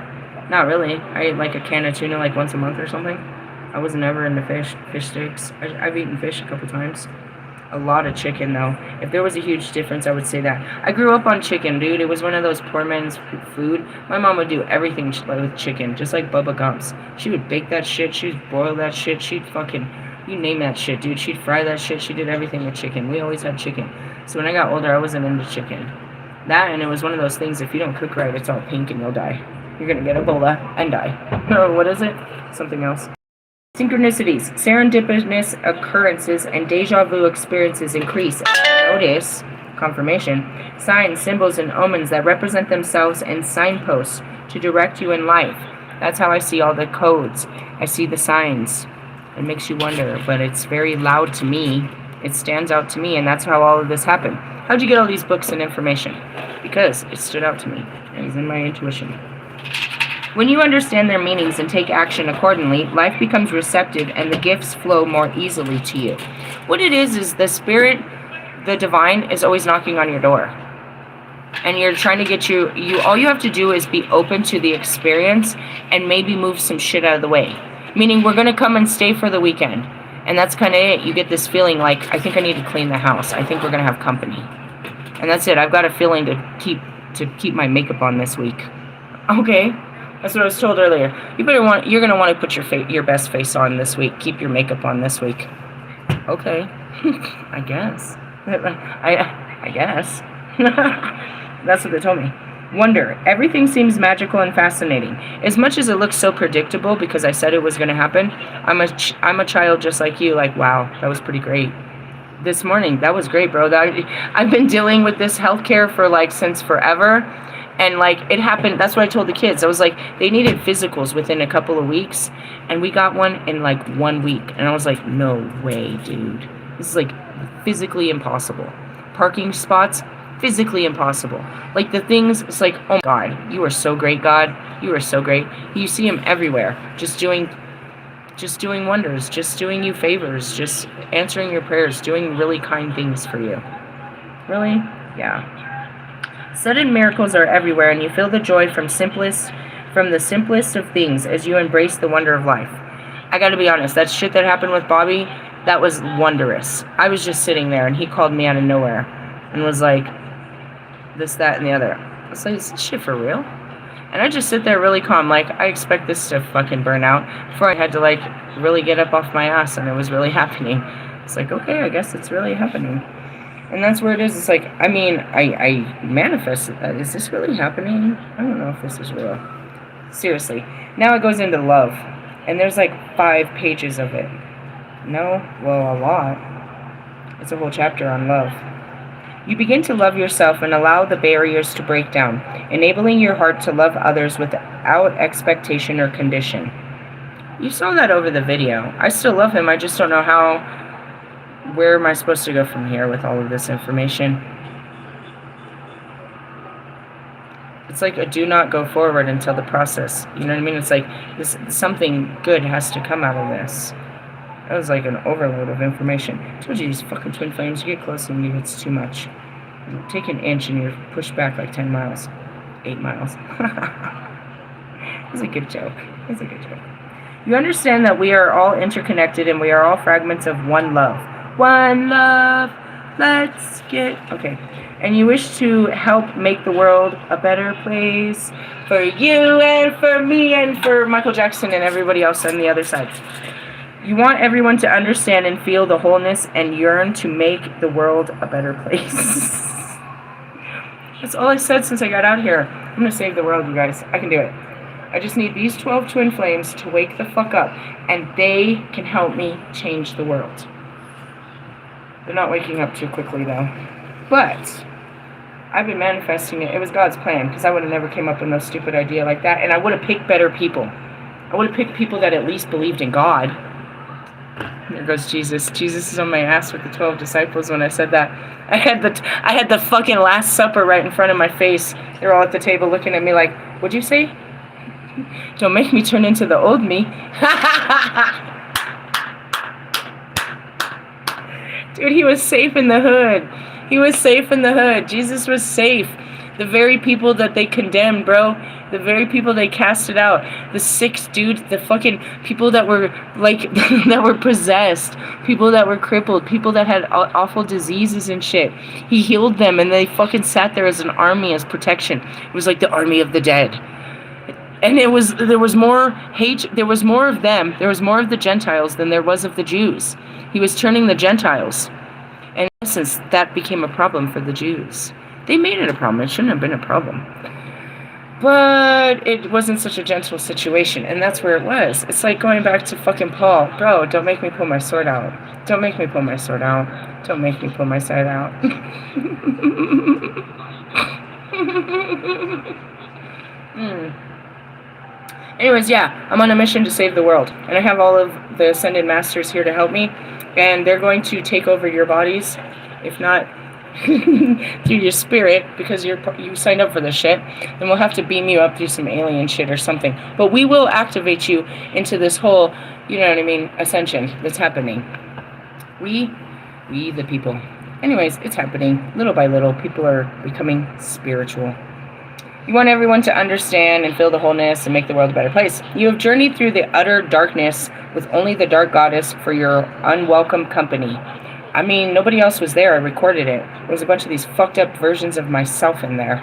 Not really. I ate like a can of tuna like once a month or something. I was never into fish sticks. I've eaten fish a couple times. A lot of chicken, though. If there was a huge difference, I would say that. I grew up on chicken, dude. It was one of those poor man's food. My mom would do everything with chicken, just like Bubba Gump's. She would bake that shit. She'd boil that shit. She'd fucking You name that shit, dude. She'd fry that shit. She did everything with chicken. We always had chicken. So when I got older, I wasn't into chicken. That, and it was one of those things, if you don't cook right, it's all pink and you'll die. You're gonna get Ebola and die. Or what is it? Something else. Synchronicities, serendipitous occurrences, and deja vu experiences increase. Notice, confirmation, signs, symbols, and omens that represent themselves and signposts to direct you in life. That's how I see all the codes. I see the signs. It makes you wonder, but it's very loud to me. It stands out to me, and that's how all of this happened. How'd you get all these books and information? Because it stood out to me. It was in my intuition. When you understand their meanings and take action accordingly, life becomes receptive and the gifts flow more easily to you. What it is the spirit, the divine, is always knocking on your door. And you're trying to get you all you have to do is be open to the experience and maybe move some shit out of the way. Meaning we're going to come and stay for the weekend. And that's kind of it. You get this feeling like, I think I need to clean the house. I think we're going to have company. And that's it. I've got a feeling to keep my makeup on this week. Okay. That's what I was told earlier. You're going to want to put your best face on this week. Keep your makeup on this week. Okay. I guess. I guess. That's what they told me. Wonder. Everything seems magical and fascinating. As much as it looks so predictable because I said it was going to happen, I'm a child just like you. Like, wow, that was pretty great. This morning, that was great, bro. I've been dealing with this healthcare for since forever. And it happened. That's what I told the kids. I was like, they needed physicals within a couple of weeks. And we got one in 1 week. And I was like, no way, dude. This is physically impossible. Parking spots, physically impossible. The things, it's oh my God, you are so great, God. You are so great. You see him everywhere. Just doing wonders. Just doing you favors. Just answering your prayers. Doing really kind things for you. Really? Yeah. Sudden miracles are everywhere, and you feel the joy from the simplest of things as you embrace the wonder of life. I gotta be honest, that shit that happened with Bobby, that was wondrous. I was just sitting there, and he called me out of nowhere, and was like, this, that, and the other. I was like, is this shit for real? And I just sit there really calm, I expect this to fucking burn out, before I had to, really get up off my ass, and it was really happening. It's okay, I guess it's really happening. And that's where it is. It's I manifest. Is this really happening? I don't know if this is real. Seriously. Now it goes into love. And there's 5 pages of it. No? Well, a lot. It's a whole chapter on love. You begin to love yourself and allow the barriers to break down, enabling your heart to love others without expectation or condition. You saw that over the video. I still love him. I just don't know how... Where am I supposed to go from here with all of this information? It's a do not go forward until the process. You know what I mean? It's this, something good has to come out of this. That was an overload of information. I told you these fucking twin flames, you get close to me, it's too much. You take an inch and you're pushed back 10 miles. 8 miles. It's a good joke. It's a good joke. You understand that we are all interconnected and we are all fragments of one love. One love, let's get... Okay. And you wish to help make the world a better place for you and for me and for Michael Jackson and everybody else on the other side. You want everyone to understand and feel the wholeness and yearn to make the world a better place. That's all I said since I got out here. I'm going to save the world, you guys. I can do it. I just need these 12 twin flames to wake the fuck up, and they can help me change the world. They're not waking up too quickly, though. But I've been manifesting it. It was God's plan, because I would have never came up with no stupid idea like that, and I would have picked better people. I would have picked people that at least believed in God. There goes Jesus. Jesus is on my ass with the 12 disciples when I said that. I had the fucking Last Supper right in front of my face. They were all at the table looking at me like, what'd you say? Don't make me turn into the old me. Dude, he was safe in the hood. He was safe in the hood. Jesus was safe. The very people that they condemned, bro. The very people they casted out. The sick dudes, the fucking people that were that were possessed. People that were crippled. People that had awful diseases and shit. He healed them and they fucking sat there as an army, as protection. It was like the army of the dead. And there was more hate, there was more of them, there was more of the Gentiles than there was of the Jews. He was turning the Gentiles. And in essence, that became a problem for the Jews. They made it a problem. It shouldn't have been a problem. But it wasn't such a gentle situation, and that's where it was. It's like going back to fucking Paul. Bro, don't make me pull my sword out. Don't make me pull my sword out. Don't make me pull my sword out. Anyways, yeah, I'm on a mission to save the world. And I have all of the Ascended Masters here to help me. And they're going to take over your bodies. If not through your spirit, because you signed up for this shit, then we'll have to beam you up through some alien shit or something. But we will activate you into this whole, you know what I mean, ascension that's happening. We the people. Anyways, it's happening. Little by little, people are becoming spiritual. You want everyone to understand and feel the wholeness and make the world a better place. You have journeyed through the utter darkness with only the Dark Goddess for your unwelcome company. I mean, nobody else was there. I recorded it. There was a bunch of these fucked up versions of myself in there.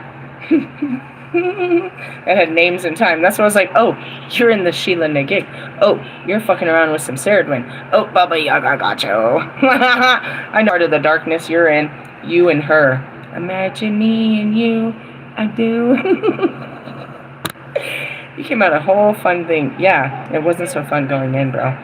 That had names and time. That's what I was like, oh, you're in the Sheila Nagig. Oh, you're fucking around with some Ceridwen. Oh, Baba Yaga got you. I know part of the darkness you're in. You and her. Imagine me and you. I do. You came out a whole fun thing. Yeah, it wasn't so fun going in, bro.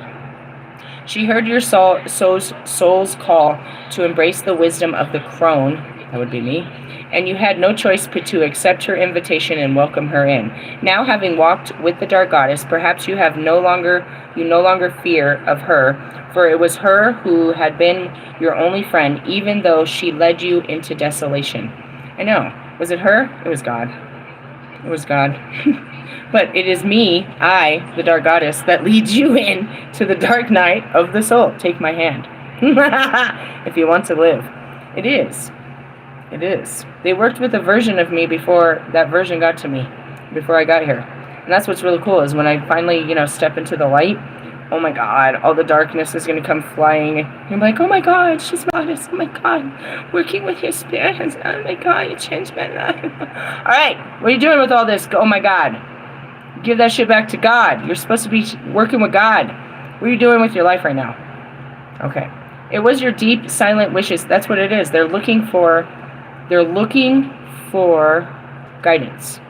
She heard your soul's call to embrace the wisdom of the crone, that would be me, and you had no choice but to accept her invitation and welcome her in. Now, having walked with the Dark Goddess, perhaps you no longer fear of her, for it was her who had been your only friend, even though she led you into desolation. I know. Was it her? It was God. It was God. But it is me, I, the Dark Goddess, that leads you in to the dark night of the soul. Take my hand. If you want to live. It is. It is. They worked with a version of me before that version got to me. Before I got here. And that's what's really cool is when I finally, step into the light, oh my God, all the darkness is going to come flying. You're like, oh my God, she's Goddess. Oh my God, working with your spirit. Oh my God, you changed my life. All right, what are you doing with all this? Oh my God. Give that shit back to God. You're supposed to be working with God. What are you doing with your life right now? Okay. It was your deep, silent wishes. That's what it is. They're looking for guidance.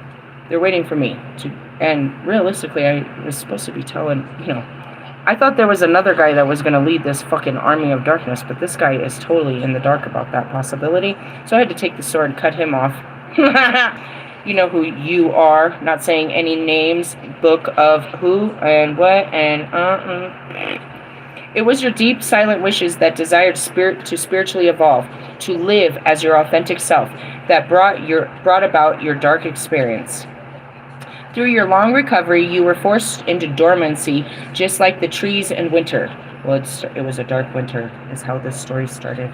They're waiting for me to, and realistically, I was supposed to be telling, I thought there was another guy that was going to lead this fucking army of darkness, but this guy is totally in the dark about that possibility. So I had to take the sword and cut him off. You know who you are, not saying any names, book of who and what and It was your deep, silent wishes that desired to spiritually evolve, to live as your authentic self, that brought about your dark experience. Through your long recovery, you were forced into dormancy, just like the trees in winter. Well, it was a dark winter, is how this story started.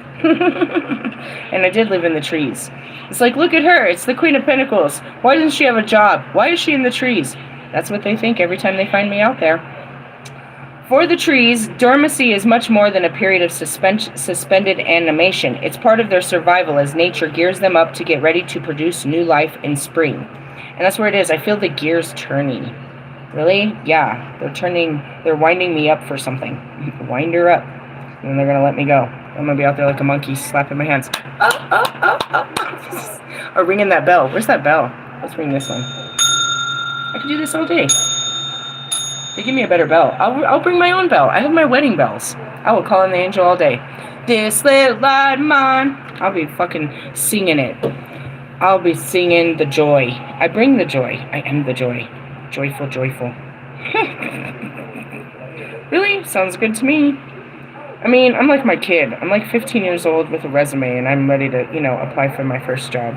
And I did live in the trees. It's like, look at her, it's the Queen of Pentacles. Why doesn't she have a job? Why is she in the trees? That's what they think every time they find me out there. For the trees, dormancy is much more than a period of suspended animation. It's part of their survival as nature gears them up to get ready to produce new life in spring. And that's where it is. I feel the gears turning. Really? Yeah. They're winding me up for something. Wind her up. And then they're going to let me go. I'm going to be out there like a monkey slapping my hands. Or ringing that bell. Where's that bell? Let's ring this one. I can do this all day. They give me a better bell. I'll bring my own bell. I have my wedding bells. I will call in the angel all day. This little light of mine. I'll be fucking singing it. I'll be singing the joy. I bring the joy. I am the joy. Joyful, joyful. Really? Sounds good to me. I mean, I'm like my kid. I'm like 15 years old with a resume, and I'm ready to, apply for my first job.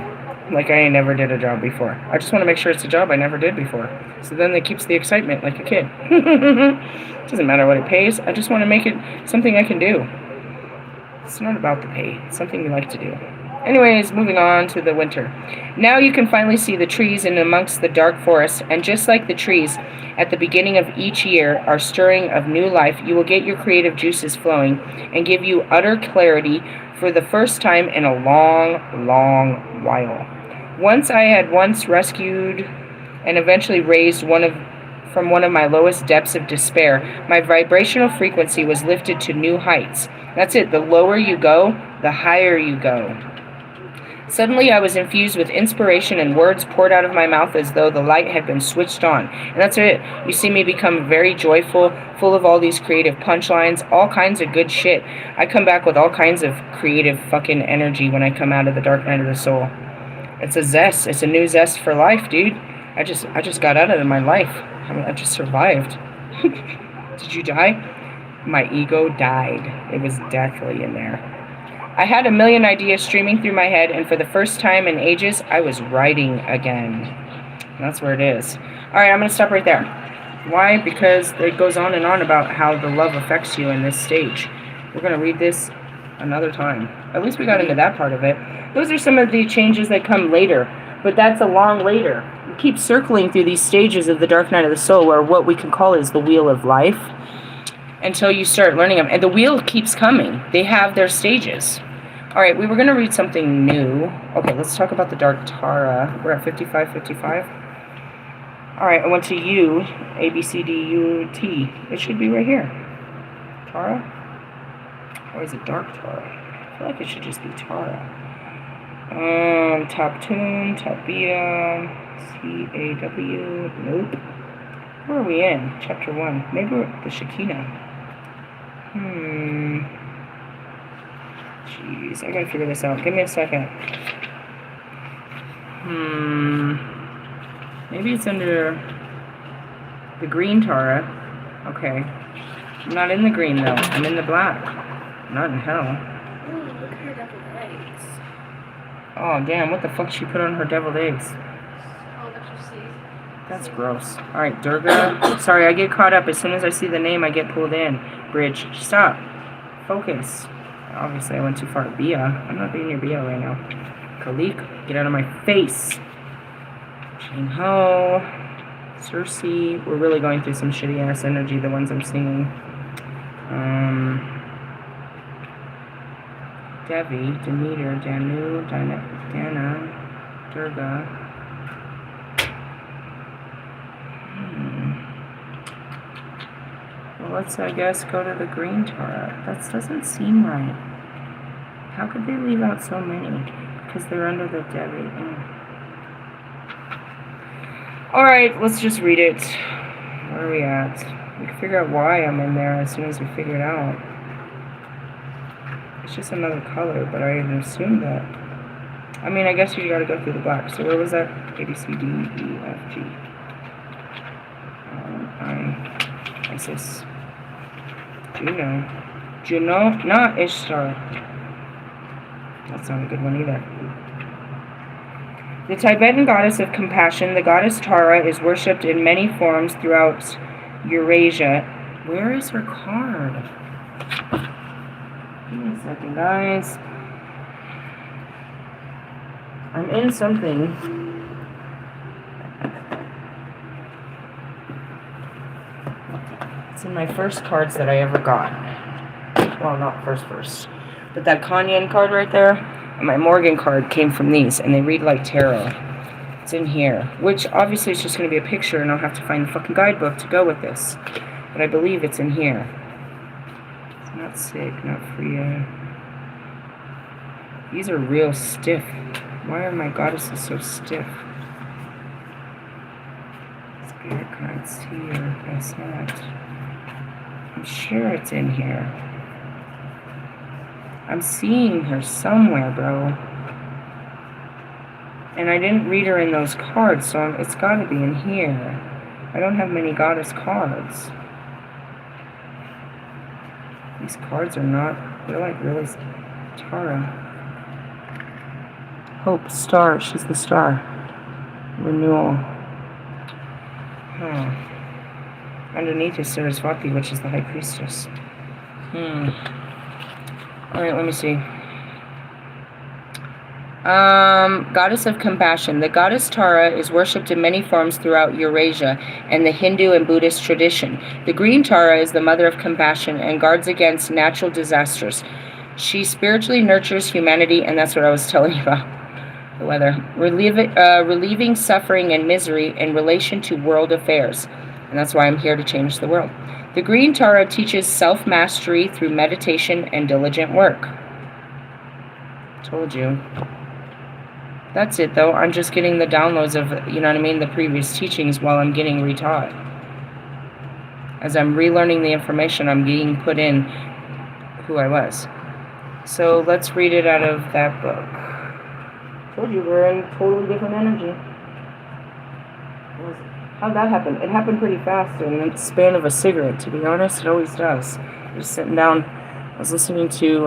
Like I ain't never did a job before. I just want to make sure it's a job I never did before. So then it keeps the excitement like a kid. Doesn't matter what it pays. I just want to make it something I can do. It's not about the pay. It's something you like to do. Anyways, moving on to the winter. Now you can finally see the trees in amongst the dark forest, and just like the trees at the beginning of each year are stirring of new life, you will get your creative juices flowing and give you utter clarity for the first time in a long, long while. I had once rescued and eventually raised from one of my lowest depths of despair. My vibrational frequency was lifted to new heights. That's it. The lower you go, the higher you go. Suddenly I was infused with inspiration and words poured out of my mouth as though the light had been switched on. And that's it. You see me become very joyful, full of all these creative punchlines, all kinds of good shit. I come back with all kinds of creative fucking energy when I come out of the dark night of the soul. It's a zest. It's a new zest for life, dude. I just got out of my life. I just survived. Did you die? My ego died. It was deathly in there. I had a million ideas streaming through my head, and for the first time in ages, I was writing again. And that's where it is. Alright, I'm going to stop right there. Why? Because it goes on and on about how the love affects you in this stage. We're going to read this another time. At least we got into that part of it. Those are some of the changes that come later, but that's a long later. We keep circling through these stages of the dark night of the soul, where what we can call is the wheel of life, until you start learning them. And the wheel keeps coming. They have their stages. Alright, we were going to read something new. Okay, let's talk about the Dark Tara. We're at 55. Alright, I went to U, A, B, C, D, U, T. It should be right here. Tara? Or is it Dark Tara? I feel like it should just be Tara. Tabtun, Tabia, C-A-W, nope. Where are we in? Chapter 1. Maybe we're the Shekinah. Jeez, I gotta figure this out. Give me a second. Maybe it's under the green Tara. Okay. I'm not in the green, though. I'm in the black. I'm not in hell. Ooh, look at her deviled eggs. Oh, damn. What the fuck she put on her deviled eggs? Oh, that's your seed. That's gross. Alright, Durga. Sorry, I get caught up. As soon as I see the name, I get pulled in. Bridge. Stop. Focus. Obviously, I went too far. Bia. I'm not being near Bia right now. Kalik. Get out of my face. Jing Ho. Cersei. We're really going through some shitty ass energy, the ones I'm seeing. Devi. Demeter. Danu. Dana. Durga. Well, let's, I guess, go to the green Tara. That doesn't seem right. How could they leave out so many? Because they're under the Devi. Alright, let's just read it. Where are we at? We can figure out why I'm in there as soon as we figure it out. It's just another color, but I didn't assume that. I mean, I guess you gotta go through the black. So where was that? A, B, C, D, E, F, G. Isis. Juno, not Ishtar. That's not a good one either. The Tibetan goddess of compassion, the goddess Tara, is worshipped in many forms throughout Eurasia. Where is her card? Give me a second, guys. I'm in something. It's in my first cards that I ever got. Well, not first. But that Kanyen card right there, and my Morgan card came from these, and they read like tarot. It's in here. Which, obviously, it's just going to be a picture, and I'll have to find the fucking guidebook to go with this. But I believe it's in here. It's not sick, not Freya. These are real stiff. Why are my goddesses so stiff? Spirit cards here. That's not. I'm sure it's in here. I'm seeing her somewhere, bro. And I didn't read her in those cards, so it's got to be in here. I don't have many goddess cards. These cards are not, they're like really Tara. Hope, star, she's the star. Renewal. Huh. Underneath is Saraswati, which is the High Priestess. Alright, let me see. Goddess of compassion. The goddess Tara is worshipped in many forms throughout Eurasia and the Hindu and Buddhist tradition. The green Tara is the mother of compassion and guards against natural disasters. She spiritually nurtures humanity, and that's what I was telling you about. the weather. Relieving suffering and misery in relation to world affairs. And that's why I'm here to change the world. The green Tara teaches self-mastery through meditation and diligent work. Told you. That's it, though. I'm just getting the downloads of, you know what I mean, the previous teachings while I'm getting retaught. As I'm relearning the information, I'm being put in who I was. So let's read it out of that book. Told you we're in totally different energy. How'd that happen? It happened pretty fast in the span of a cigarette, to be honest. It always does. Just sitting down. I was listening to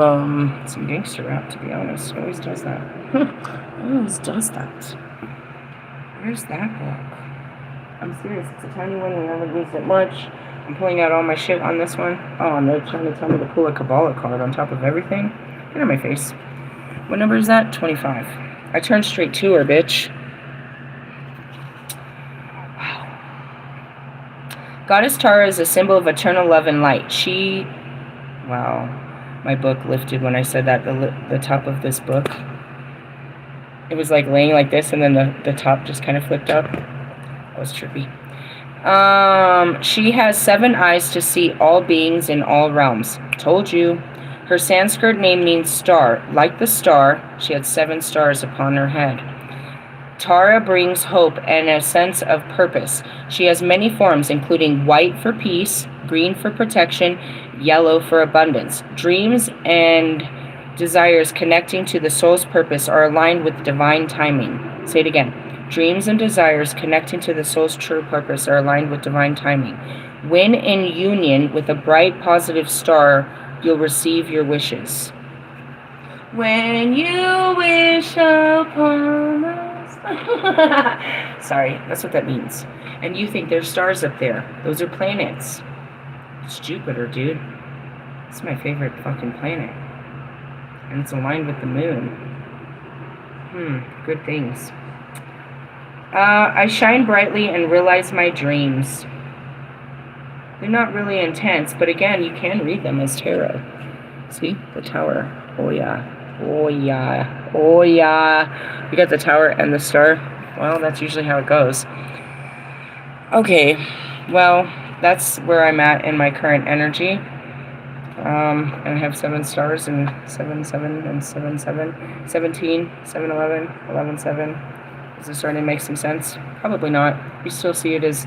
some gangster rap, to be honest. It always does that. It always does that. Where's that book? I'm serious. It's a tiny one. We haven't used it much. I'm pulling out all my shit on this one. Oh, and they're trying to tell me to pull a Kabbalah card on top of everything. Get out of my face. What number is that? 25. I turned straight to her, bitch. Goddess Tara is a symbol of eternal love and light. She... Wow. My book lifted when I said that. The top of this book. It was like laying like this, and then the top just kind of flipped up. That was trippy. She has 7 eyes to see all beings in all realms. Told you. Her Sanskrit name means star. Like the star, she had 7 stars upon her head. Tara brings hope and a sense of purpose. She has many forms, including white for peace, green for protection, yellow for abundance. Dreams and desires connecting to the soul's purpose are aligned with divine timing. Say it again. Dreams and desires connecting to the soul's true purpose are aligned with divine timing. When in union with a bright, positive star, you'll receive your wishes. When you wish upon us. Sorry, that's what that means. And you think there's stars up there. Those are planets. It's Jupiter, dude. It's my favorite fucking planet. And it's aligned with the moon. Good things. I shine brightly and realize my dreams. They're not really intense, but again, you can read them as tarot. See? The tower. Oh yeah. Oh yeah. Oh yeah. You got the tower and the star. Well, that's usually how it goes. Okay. Well, that's where I'm at in my current energy. And I have 7 stars and 7, 7, and 7, 7, 17, 7, 11, 11, 7. Is it starting to make some sense? Probably not. You still see it as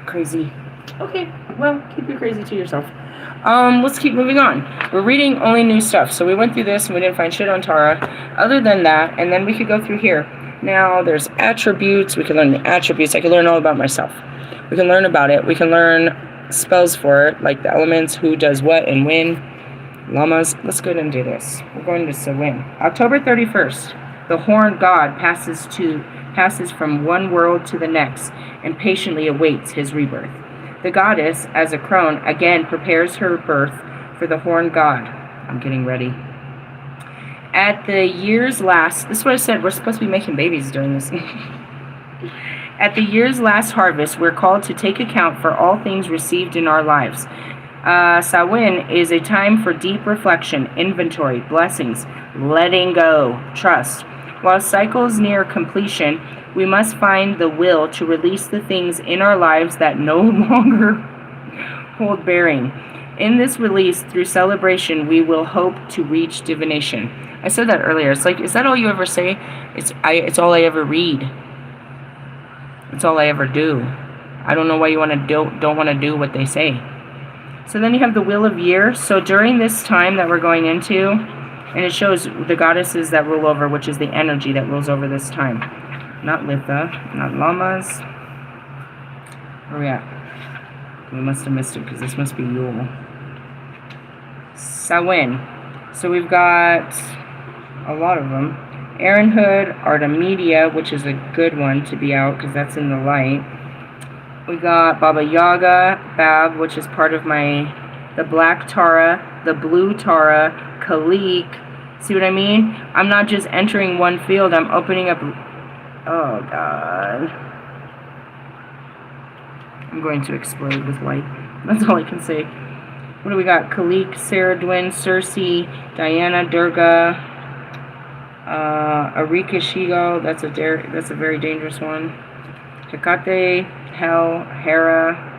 crazy. Okay, well, keep it crazy to yourself. Let's keep moving on. We're reading only new stuff. So we went through this and we didn't find shit on Tara. Other than that, and then we could go through here. Now, there's attributes. We can learn the attributes. I can learn all about myself. We can learn about it. We can learn spells for it, like the elements, who does what and when. Llamas. Let's go ahead and do this. We're going to Samhain. October 31st. The horned god passes from one world to the next and patiently awaits his rebirth. The goddess, as a crone, again prepares her birth for the horned god. I'm getting ready. At the year's last, this is what I said, we're supposed to be making babies during this. At the year's last harvest, we're called to take account for all things received in our lives. Samhain is a time for deep reflection, inventory, blessings, letting go, trust. While cycles near completion, we must find the will to release the things in our lives that no longer hold bearing. In this release, through celebration, we will hope to reach divination. I said that earlier. It's like, is that all you ever say? It's all I ever read. It's all I ever do. I don't know why you don't want to do what they say. So then you have the Wheel of Year. So during this time that we're going into, and it shows the goddesses that rule over, which is the energy that rules over this time. Not Litha, not Llamas. Where are we at? We must have missed it because this must be Yule. Samhain. So we've got a lot of them. Aaronhood, Artemisia, which is a good one to be out because that's in the light. We got Baba Yaga, Bab, which is part of the Black Tara, the Blue Tara, Kalik. See what I mean? I'm not just entering one field, I'm opening up. Oh, God. I'm going to explode with light. That's all I can say. What do we got? Kalik, Sarah Dwin, Circe, Diana, Durga. Arika Shigo, that's a very dangerous one. Hecate, Hel, Hera,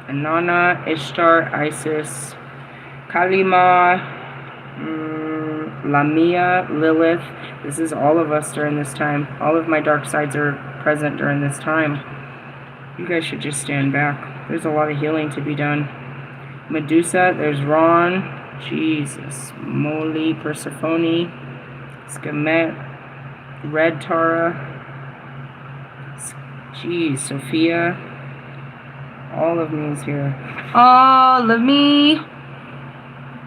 Inanna, Ishtar, Isis, Kalima, Lamia, Lilith. This is all of us during this time. All of my dark sides are present during this time. You guys should just stand back. There's a lot of healing to be done. Medusa, there's Ron, Jesus, Moli, Persephone, Skemet, Red Tara, jeez, Sophia. All of me is here. All of me.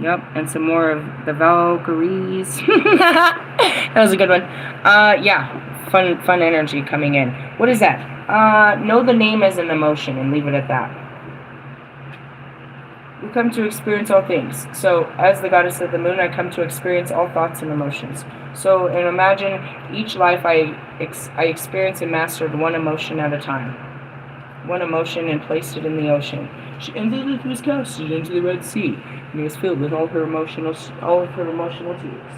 Yep, and some more of the Valkyries. That was a good one. Yeah, fun energy coming in. What is that? Know the name as an emotion and leave it at that. We come to experience all things. So, as the goddess of the moon, I come to experience all thoughts and emotions. So, and imagine each life I experienced and mastered one emotion at a time. One emotion and placed it in the ocean. And Lilith was casted into the Red Sea, and it was filled with all of her emotional tears.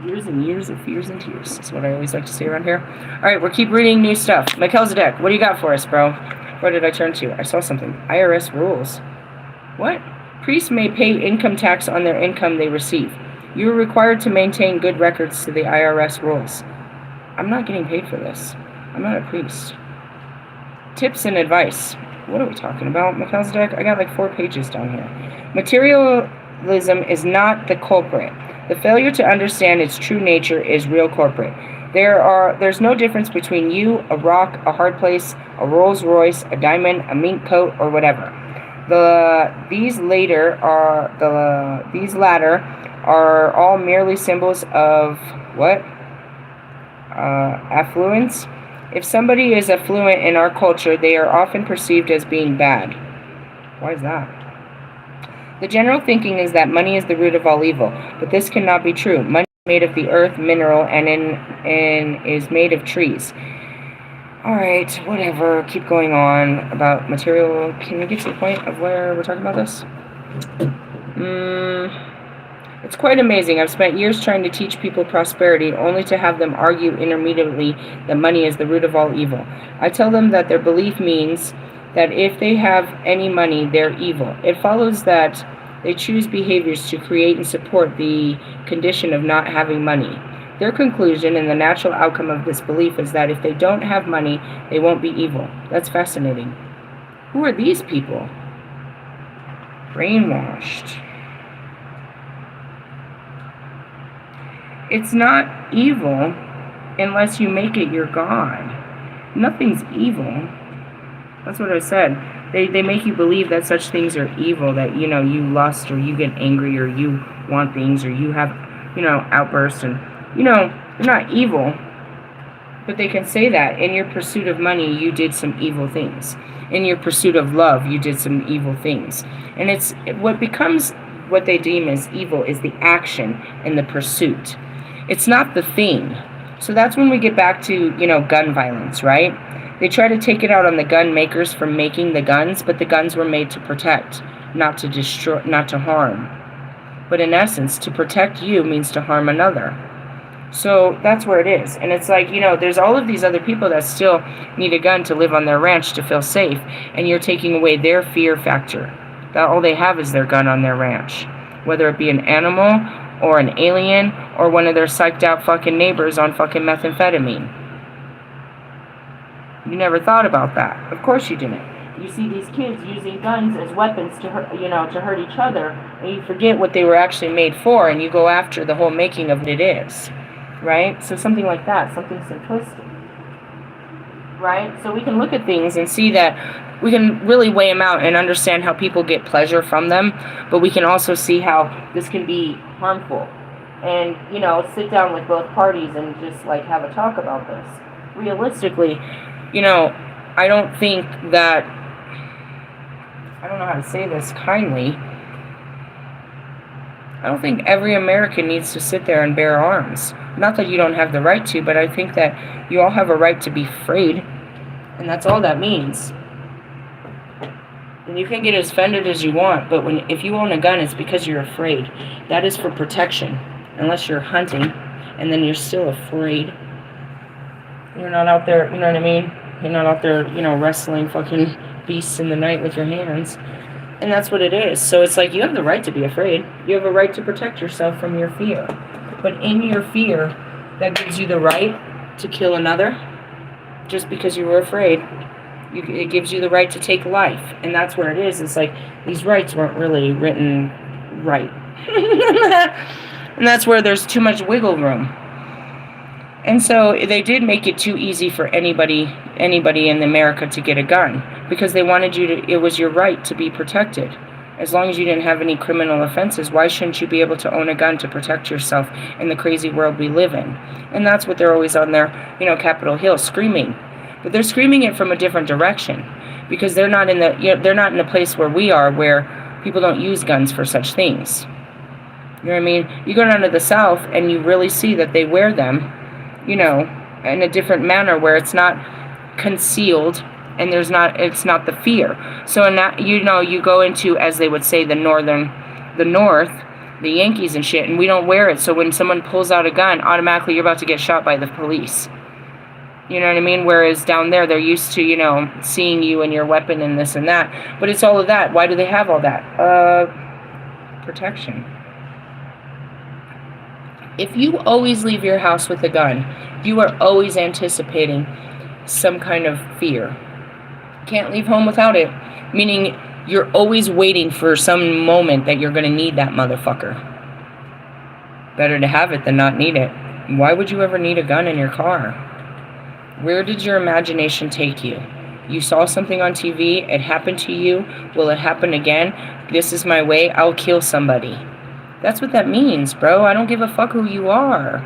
Years and years of fears and tears. That's what I always like to say around here. Alright, we'll keep reading new stuff. Melchizedek, what do you got for us, bro? Where did I turn to? I saw something. IRS rules. What? Priests may pay income tax on their income they receive. You are required to maintain good records to the IRS rules. I'm not getting paid for this. I'm not a priest. Tips and advice. What are we talking about, Melchizedek? I got like 4 pages down here. Materialism is not the culprit. The failure to understand its true nature is real culprit. There's no difference between you, a rock, a hard place, a Rolls Royce, a diamond, a mink coat, or whatever. These latter are all merely symbols of what? Affluence. If somebody is affluent in our culture, they are often perceived as being bad. Why is that? The general thinking is that money is the root of all evil, but this cannot be true. Money is made of the earth, mineral, and is made of trees. Alright, whatever. Keep going on about material. Can we get to the point of where we're talking about this? It's quite amazing. I've spent years trying to teach people prosperity, only to have them argue intermittently that money is the root of all evil. I tell them that their belief means that if they have any money, they're evil. It follows that they choose behaviors to create and support the condition of not having money. Their conclusion and the natural outcome of this belief is that if they don't have money, they won't be evil. That's fascinating. Who are these people? Brainwashed. It's not evil unless you make it your God. Nothing's evil. That's what I said. They make you believe that such things are evil, that, you lust, or you get angry, or you want things, or you have, outbursts, and, they're not evil. But they can say that in your pursuit of money, you did some evil things. In your pursuit of love, you did some evil things. And it's what becomes what they deem as evil is the action and the pursuit. It's not the thing. So that's when we get back to, gun violence, right? They try to take it out on the gun makers for making the guns, but the guns were made to protect, not to destroy, not to harm. But in essence, to protect you means to harm another. So that's where it is. And it's like, there's all of these other people that still need a gun to live on their ranch to feel safe, and you're taking away their fear factor. That all they have is their gun on their ranch. Whether it be an animal, or an alien, or one of their psyched out fucking neighbors on fucking methamphetamine. You never thought about that. Of course you didn't. You see these kids using guns as weapons to hurt, to hurt each other, and you forget what they were actually made for, and you go after the whole making of what it is. Right? So something like that, something simplistic. Right? So we can look at things and see that we can really weigh them out and understand how people get pleasure from them, but we can also see how this can be harmful. And, sit down with both parties and just, have a talk about this. Realistically, I don't think that, I don't know how to say this kindly, I don't think every American needs to sit there and bear arms. Not that you don't have the right to, but I think that you all have a right to be afraid, and that's all that means. And you can get as offended as you want, but if you own a gun, it's because you're afraid. That is for protection, unless you're hunting. and then you're still afraid. You're not out there, you know what I mean? You're not out there, wrestling fucking beasts in the night with your hands. And that's what it is. So it's like you have the right to be afraid. You have a right to protect yourself from your fear. But in your fear, that gives you the right to kill another just because you were afraid. It gives you the right to take life. And that's where it is. It's like these rights weren't really written right. And that's where there's too much wiggle room. And so they did make it too easy for anybody in America to get a gun, because they wanted you to, it was your right to be protected. As long as you didn't have any criminal offenses, why shouldn't you be able to own a gun to protect yourself in the crazy world we live in? And that's what they're always on their, Capitol Hill screaming. But they're screaming it from a different direction, because they're not in they're not in a place where we are, where people don't use guns for such things. You know what I mean? You go down to the South and you really see that they wear them, in a different manner, where it's not concealed and it's not the fear. So in that, you go into, as they would say, the North, the Yankees and shit, and we don't wear it. So when someone pulls out a gun, automatically you're about to get shot by the police. You know what I mean? Whereas down there, they're used to, seeing you and your weapon and this and that. But it's all of that. Why do they have all that? Protection. If you always leave your house with a gun, you are always anticipating some kind of fear. Can't leave home without it. Meaning you're always waiting for some moment that you're going to need that motherfucker. Better to have it than not need it. Why would you ever need a gun in your car? Where did your imagination take you? You saw something on TV, it happened to you, will it happen again? This is my way, I'll kill somebody. That's what that means, bro. I don't give a fuck who you are.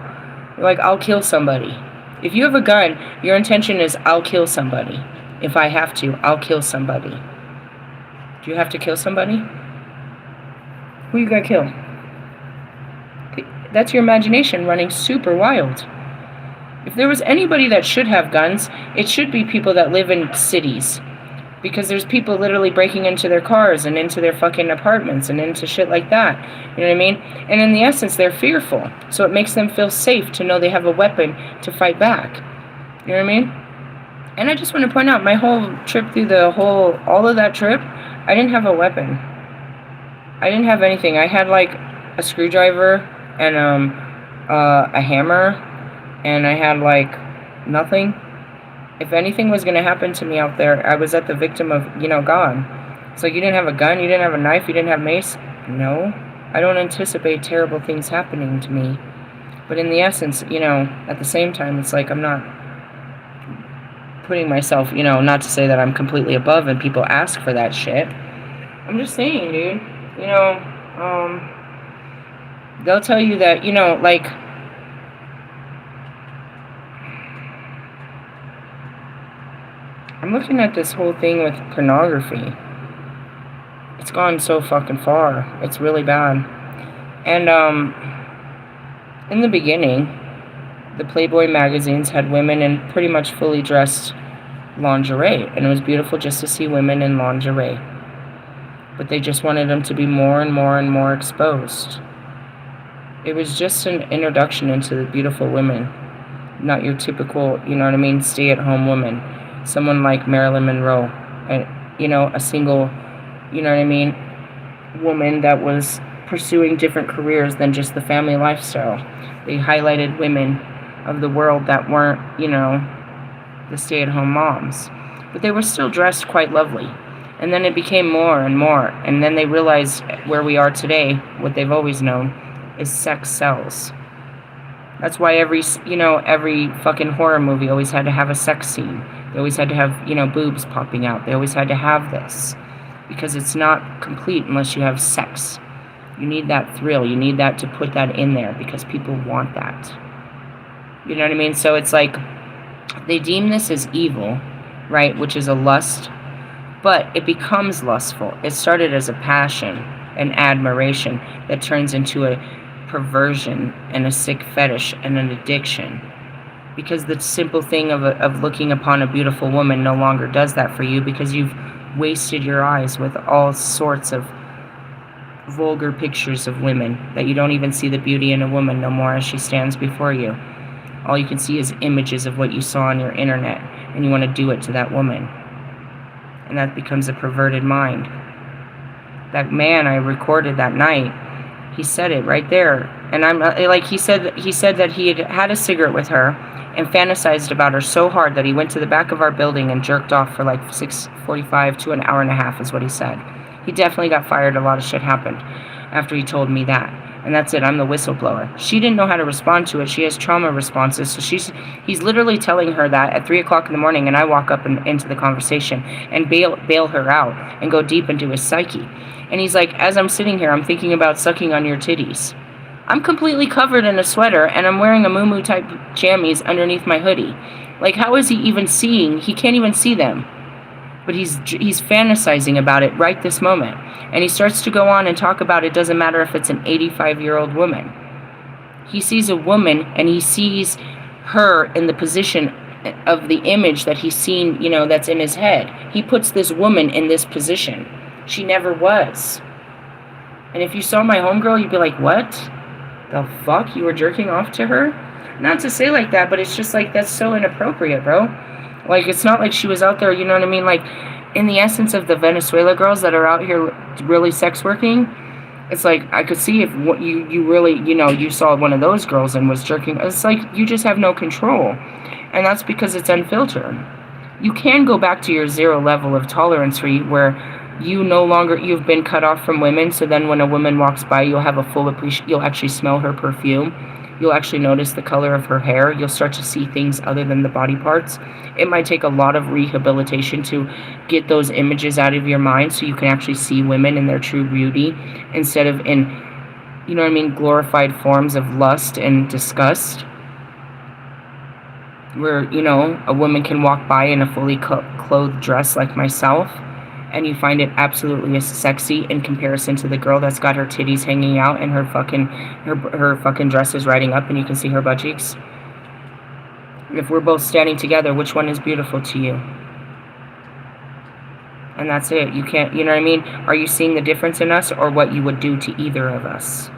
Like, I'll kill somebody. If you have a gun, your intention is, I'll kill somebody. If I have to, I'll kill somebody. Do you have to kill somebody? Who you gotta kill? That's your imagination running super wild. If there was anybody that should have guns, it should be people that live in cities. Because there's people literally breaking into their cars and into their fucking apartments and into shit like that. You know what I mean? And in the essence, they're fearful. So it makes them feel safe to know they have a weapon to fight back. You know what I mean? And I just want to point out, my whole trip through all of that trip, I didn't have a weapon. I didn't have anything. I had like a screwdriver and a hammer, and I had like nothing. If anything was going to happen to me out there, I was at the victim of, God. It's like, you didn't have a gun, you didn't have a knife, you didn't have mace. No, I don't anticipate terrible things happening to me. But in the essence, at the same time, it's like I'm not putting myself, not to say that I'm completely above and people ask for that shit. I'm just saying, dude, they'll tell you that, like, I'm looking at this whole thing with pornography. It's gone so fucking far. It's really bad. And, in the beginning, the Playboy magazines had women in pretty much fully dressed lingerie. And it was beautiful just to see women in lingerie. But they just wanted them to be more and more and more exposed. It was just an introduction into the beautiful women. Not your typical, stay-at-home woman. Someone like Marilyn Monroe, a single, woman that was pursuing different careers than just the family lifestyle. They highlighted women of the world that weren't, the stay-at-home moms. But they were still dressed quite lovely. And then it became more and more. And then they realized where we are today, what they've always known, is sex sells. That's why every fucking horror movie always had to have a sex scene. They always had to have, boobs popping out. They always had to have this. Because it's not complete unless you have sex. You need that thrill. You need that to put that in there because people want that. You know what I mean? So it's like, they deem this as evil, right? Which is a lust. But it becomes lustful. It started as a passion, an admiration that turns into a perversion and a sick fetish and an addiction. Because the simple thing of looking upon a beautiful woman no longer does that for you, because you've wasted your eyes with all sorts of vulgar pictures of women, that you don't even see the beauty in a woman no more as she stands before you. All you can see is images of what you saw on your internet, and you want to do it to that woman. And that becomes a perverted mind. That man I recorded that night, he said it right there. And I'm like, he said that he had a cigarette with her and fantasized about her so hard that he went to the back of our building and jerked off for like 6:45 to an hour and a half is what he said. He definitely got fired. A lot of shit happened after he told me that. And that's it. I'm the whistleblower. She didn't know how to respond to it. She has trauma responses. So he's literally telling her that at 3 o'clock in the morning, and I walk up into the conversation and bail her out and go deep into his psyche. And he's like, as I'm sitting here, I'm thinking about sucking on your titties. I'm completely covered in a sweater, and I'm wearing a muumuu type jammies underneath my hoodie. Like, how is he even seeing? He can't even see them. But he's fantasizing about it right this moment. And he starts to go on and talk about it doesn't matter if it's an 85-year-old woman. He sees a woman, and he sees her in the position of the image that he's seen, that's in his head. He puts this woman in this position. She never was. And if you saw my homegirl, you'd be like, what the fuck? You were jerking off to her? Not to say like that, but it's just like, that's so inappropriate, bro. Like, it's not like she was out there, you know what I mean? Like, in the essence of the Venezuela girls that are out here really sex working, it's like, I could see if what you really, you saw one of those girls and was jerking. It's like, you just have no control. And that's because it's unfiltered. You can go back to your 0 level of tolerance where you've been cut off from women, so then when a woman walks by, you'll have a full appreciation, you'll actually smell her perfume. You'll actually notice the color of her hair. You'll start to see things other than the body parts. It might take a lot of rehabilitation to get those images out of your mind so you can actually see women in their true beauty instead of in, glorified forms of lust and disgust. Where, a woman can walk by in a fully clothed dress like myself, and you find it absolutely sexy in comparison to the girl that's got her titties hanging out and her fucking dress is riding up and you can see her butt cheeks. If we're both standing together, which one is beautiful to you? And that's it. You can't, you know what I mean? Are you seeing the difference in us or what you would do to either of us?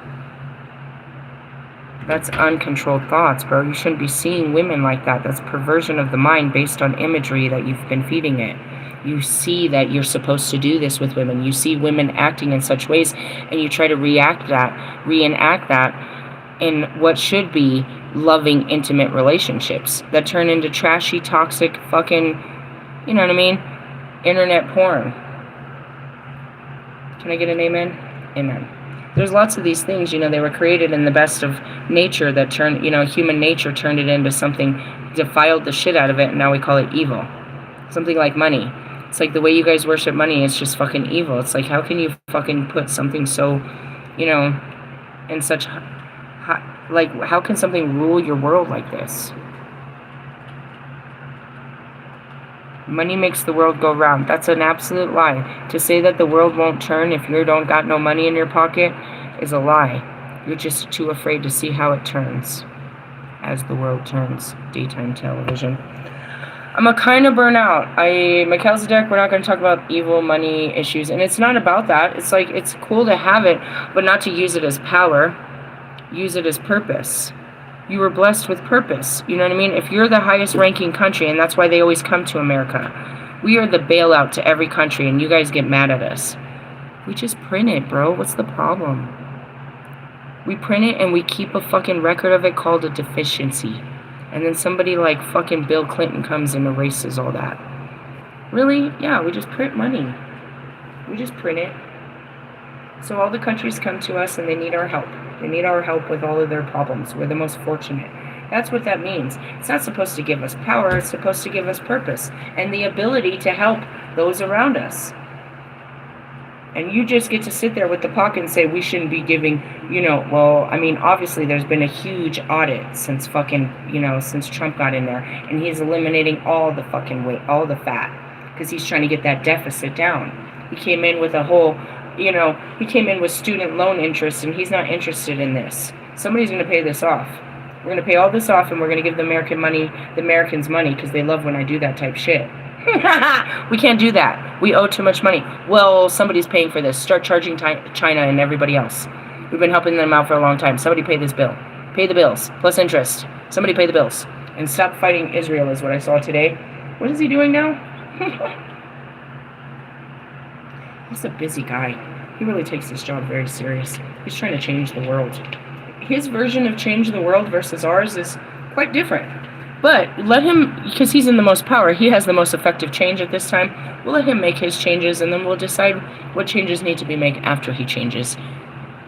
That's uncontrolled thoughts, bro. You shouldn't be seeing women like that. That's perversion of the mind based on imagery that you've been feeding it. You see that you're supposed to do this with women. You see women acting in such ways, and you try to reenact that in what should be loving, intimate relationships that turn into trashy, toxic, fucking, you know what I mean? Internet porn. Can I get an amen? Amen. There's lots of these things, they were created in the best of nature that turned, human nature turned it into something, defiled the shit out of it, and now we call it evil. Something like money. It's like the way you guys worship money is just fucking evil. It's like, how can you fucking put something so, in such, like, how can something rule your world like this? Money makes the world go round. That's an absolute lie. To say that the world won't turn if you don't got no money in your pocket is a lie. You're just too afraid to see how it turns as the world turns. Daytime television. I'm a kind of burnout. Melchizedek, we're not going to talk about evil money issues. And it's not about that. It's like, it's cool to have it, but not to use it as power. Use it as purpose. You were blessed with purpose. You know what I mean? If you're the highest ranking country, and that's why they always come to America. We are the bailout to every country, and you guys get mad at us. We just print it, bro. What's the problem? We print it, and we keep a fucking record of it called a deficiency. And then somebody like fucking Bill Clinton comes and erases all that. Really? Yeah, we just print money. We just print it. So all the countries come to us and they need our help. They need our help with all of their problems. We're the most fortunate. That's what that means. It's not supposed to give us power. It's supposed to give us purpose and the ability to help those around us. And you just get to sit there with the pocket and say, we shouldn't be giving, obviously there's been a huge audit since since Trump got in there. And he's eliminating all the fucking weight, all the fat. Because he's trying to get that deficit down. He came in with a whole, he came in with student loan interest, and he's not interested in this. Somebody's going to pay this off. We're going to pay all this off, and we're going to give the Americans money, because they love when I do that type shit. We can't do that. We owe too much money. Well, somebody's paying for this. Start charging China and everybody else. We've been helping them out for a long time. Somebody pay this bill. Pay the bills, plus interest. Somebody pay the bills. And stop fighting Israel is what I saw today. What is he doing now? He's a busy guy. He really takes his job very serious. He's trying to change the world. His version of change the world versus ours is quite different. But let him, because he's in the most power, he has the most effective change at this time. We'll let him make his changes, and then we'll decide what changes need to be made after he changes.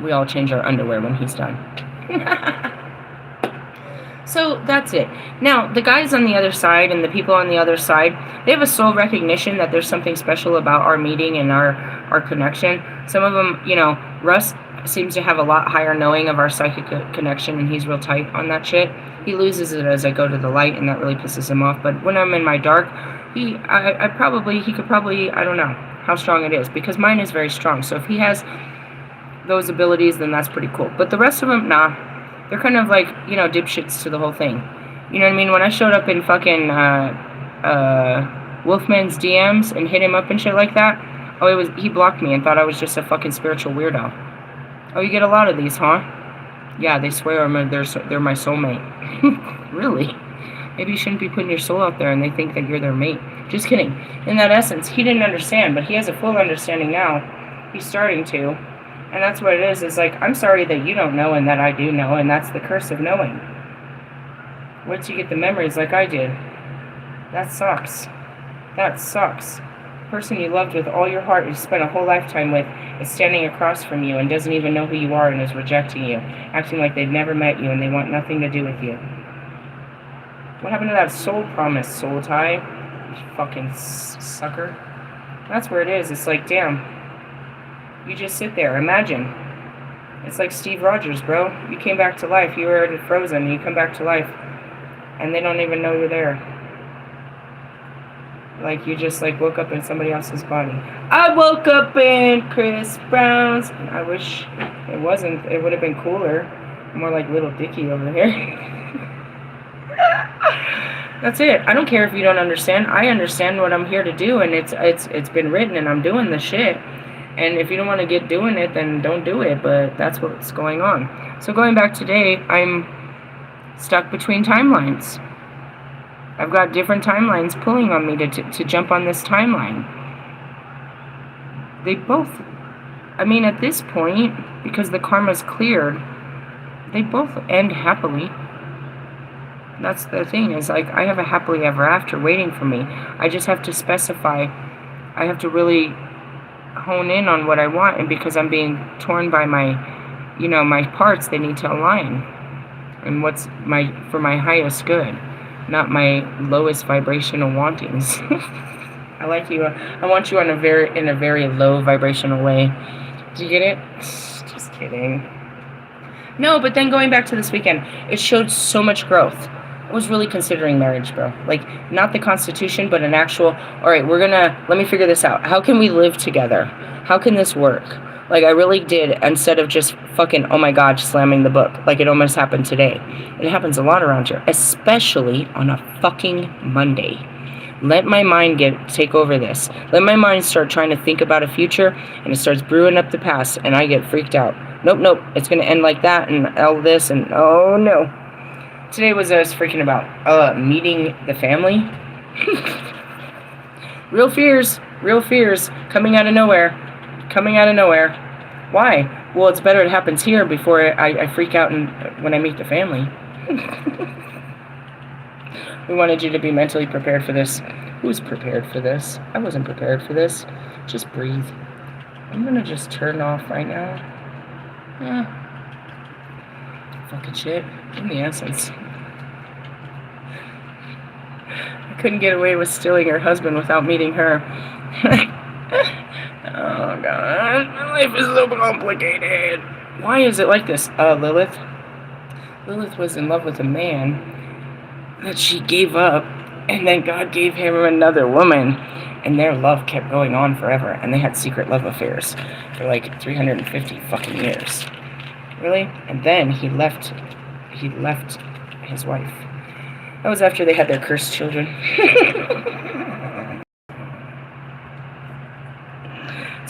We all change our underwear when he's done. So that's it. Now, the guys on the other side and the people on the other side, they have a soul recognition that there's something special about our meeting and our connection. Some of them, you know, Russ seems to have a lot higher knowing of our psychic connection, and he's real tight on that shit. He loses it as I go to the light, and that really pisses him off. But when I'm in my dark, he could probably, I don't know how strong it is, because mine is very strong. So if he has those abilities, then that's pretty cool. But the rest of them, nah. They're kind of like, you know, dipshits to the whole thing. You know what I mean? When I showed up in fucking Wolfman's DMs and hit him up and shit like that, he blocked me and thought I was just a fucking spiritual weirdo. Oh, you get a lot of these, huh? Yeah, they swear they're my soulmate. Really? Maybe you shouldn't be putting your soul out there and they think that you're their mate. Just kidding. In that essence, he didn't understand, but he has a full understanding now. He's starting to. And that's what it is. It's like, I'm sorry that you don't know and that I do know, and that's the curse of knowing. Once you get the memories like I did, that sucks. That sucks. The person you loved with all your heart, you spent a whole lifetime with, is standing across from you and doesn't even know who you are and is rejecting you, acting like they've never met you and they want nothing to do with you. What happened to that soul promise, soul tie? You fucking sucker. That's where it is. It's like, damn. You just sit there. Imagine. It's like Steve Rogers, bro. You came back to life. You were frozen. You come back to life. And they don't even know you're there. Like, you just, like, woke up in somebody else's body. I woke up in Chris Brown's. I wish it wasn't. It would have been cooler. More like Little Dicky over here. That's it. I don't care if you don't understand. I understand what I'm here to do. And it's been written and I'm doing the shit. And if you don't want to get doing it, then don't do it. But that's what's going on. So going back today, I'm stuck between timelines. I've got different timelines pulling on me to jump on this timeline. They both, I mean, at this point, because the karma's cleared, they both end happily. That's the thing, is like, I have a happily ever after waiting for me. I just have to specify. I have to really hone in on what I want, and because I'm being torn by my, you know, my parts, they need to align. And what's for my highest good, not my lowest vibrational wantings. I like you. I want you in a very low vibrational way. Do you get it? Just kidding. No, but then going back to this weekend, it showed so much growth. I was really considering marriage, bro. Like, not the Constitution, but an actual, all right, let me figure this out. How can we live together? How can this work? Like, I really did, instead of just fucking, oh my God, slamming the book, like it almost happened today. It happens a lot around here, especially on a fucking Monday. Let my mind take over this. Let my mind start trying to think about a future, and it starts brewing up the past, and I get freaked out. Nope, it's going to end like that, and all this, and oh no. Today was us freaking about meeting the family. Real fears, coming out of nowhere. Why? Well, it's better it happens here before I freak out when I meet the family. We wanted you to be mentally prepared for this. Who's prepared for this? I wasn't prepared for this. Just breathe. I'm gonna just turn off right now. Fucking shit. In the essence. I couldn't get away with stealing her husband without meeting her. Oh God, my life is so complicated. Why is it like this? Lilith. Lilith was in love with a man that she gave up, and then God gave him another woman, and their love kept going on forever, and they had secret love affairs for like 350 fucking years. Really? And then he left his wife. That was after they had their cursed children.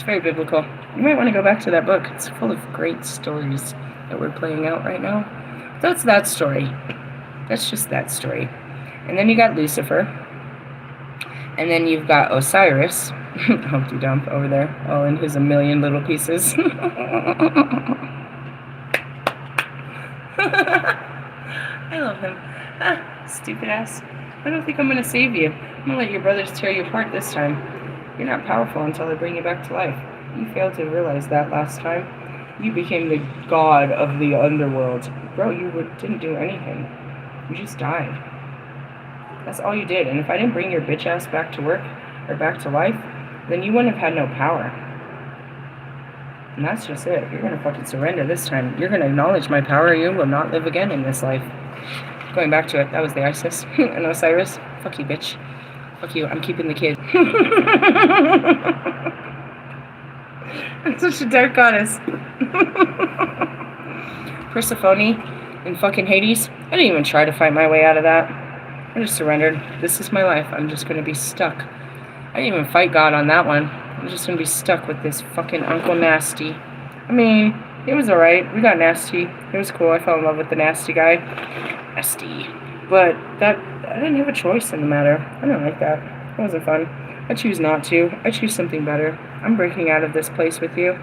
It's very biblical. You might want to go back to that book. It's full of great stories that we're playing out right now. That's that story. That's just that story. And then you got Lucifer. And then you've got Osiris. Humpty Dump over there. All in his a million little pieces. I love him. Stupid ass. I don't think I'm going to save you. I'm going to let your brothers tear you apart this time. You're not powerful until they bring you back to life. You failed to realize that last time. You became the god of the underworld. Bro, you didn't do anything. You just died. That's all you did. And if I didn't bring your bitch ass back to work, or back to life, then you wouldn't have had no power. And that's just it. You're going to fucking surrender this time. You're going to acknowledge my power. You will not live again in this life. Going back to it, that was the Isis and Osiris. Fuck you, bitch. Fuck you, I'm keeping the kid. I'm such a dark goddess. Persephone in fucking Hades. I didn't even try to fight my way out of that. I just surrendered. This is my life. I'm just gonna be stuck. I didn't even fight God on that one. I'm just gonna be stuck with this fucking Uncle Nasty. I mean, it was alright. We got nasty. It was cool. I fell in love with the nasty guy. Nasty. But I didn't have a choice in the matter. I don't like that. It wasn't fun. I choose not to. I choose something better. I'm breaking out of this place with you.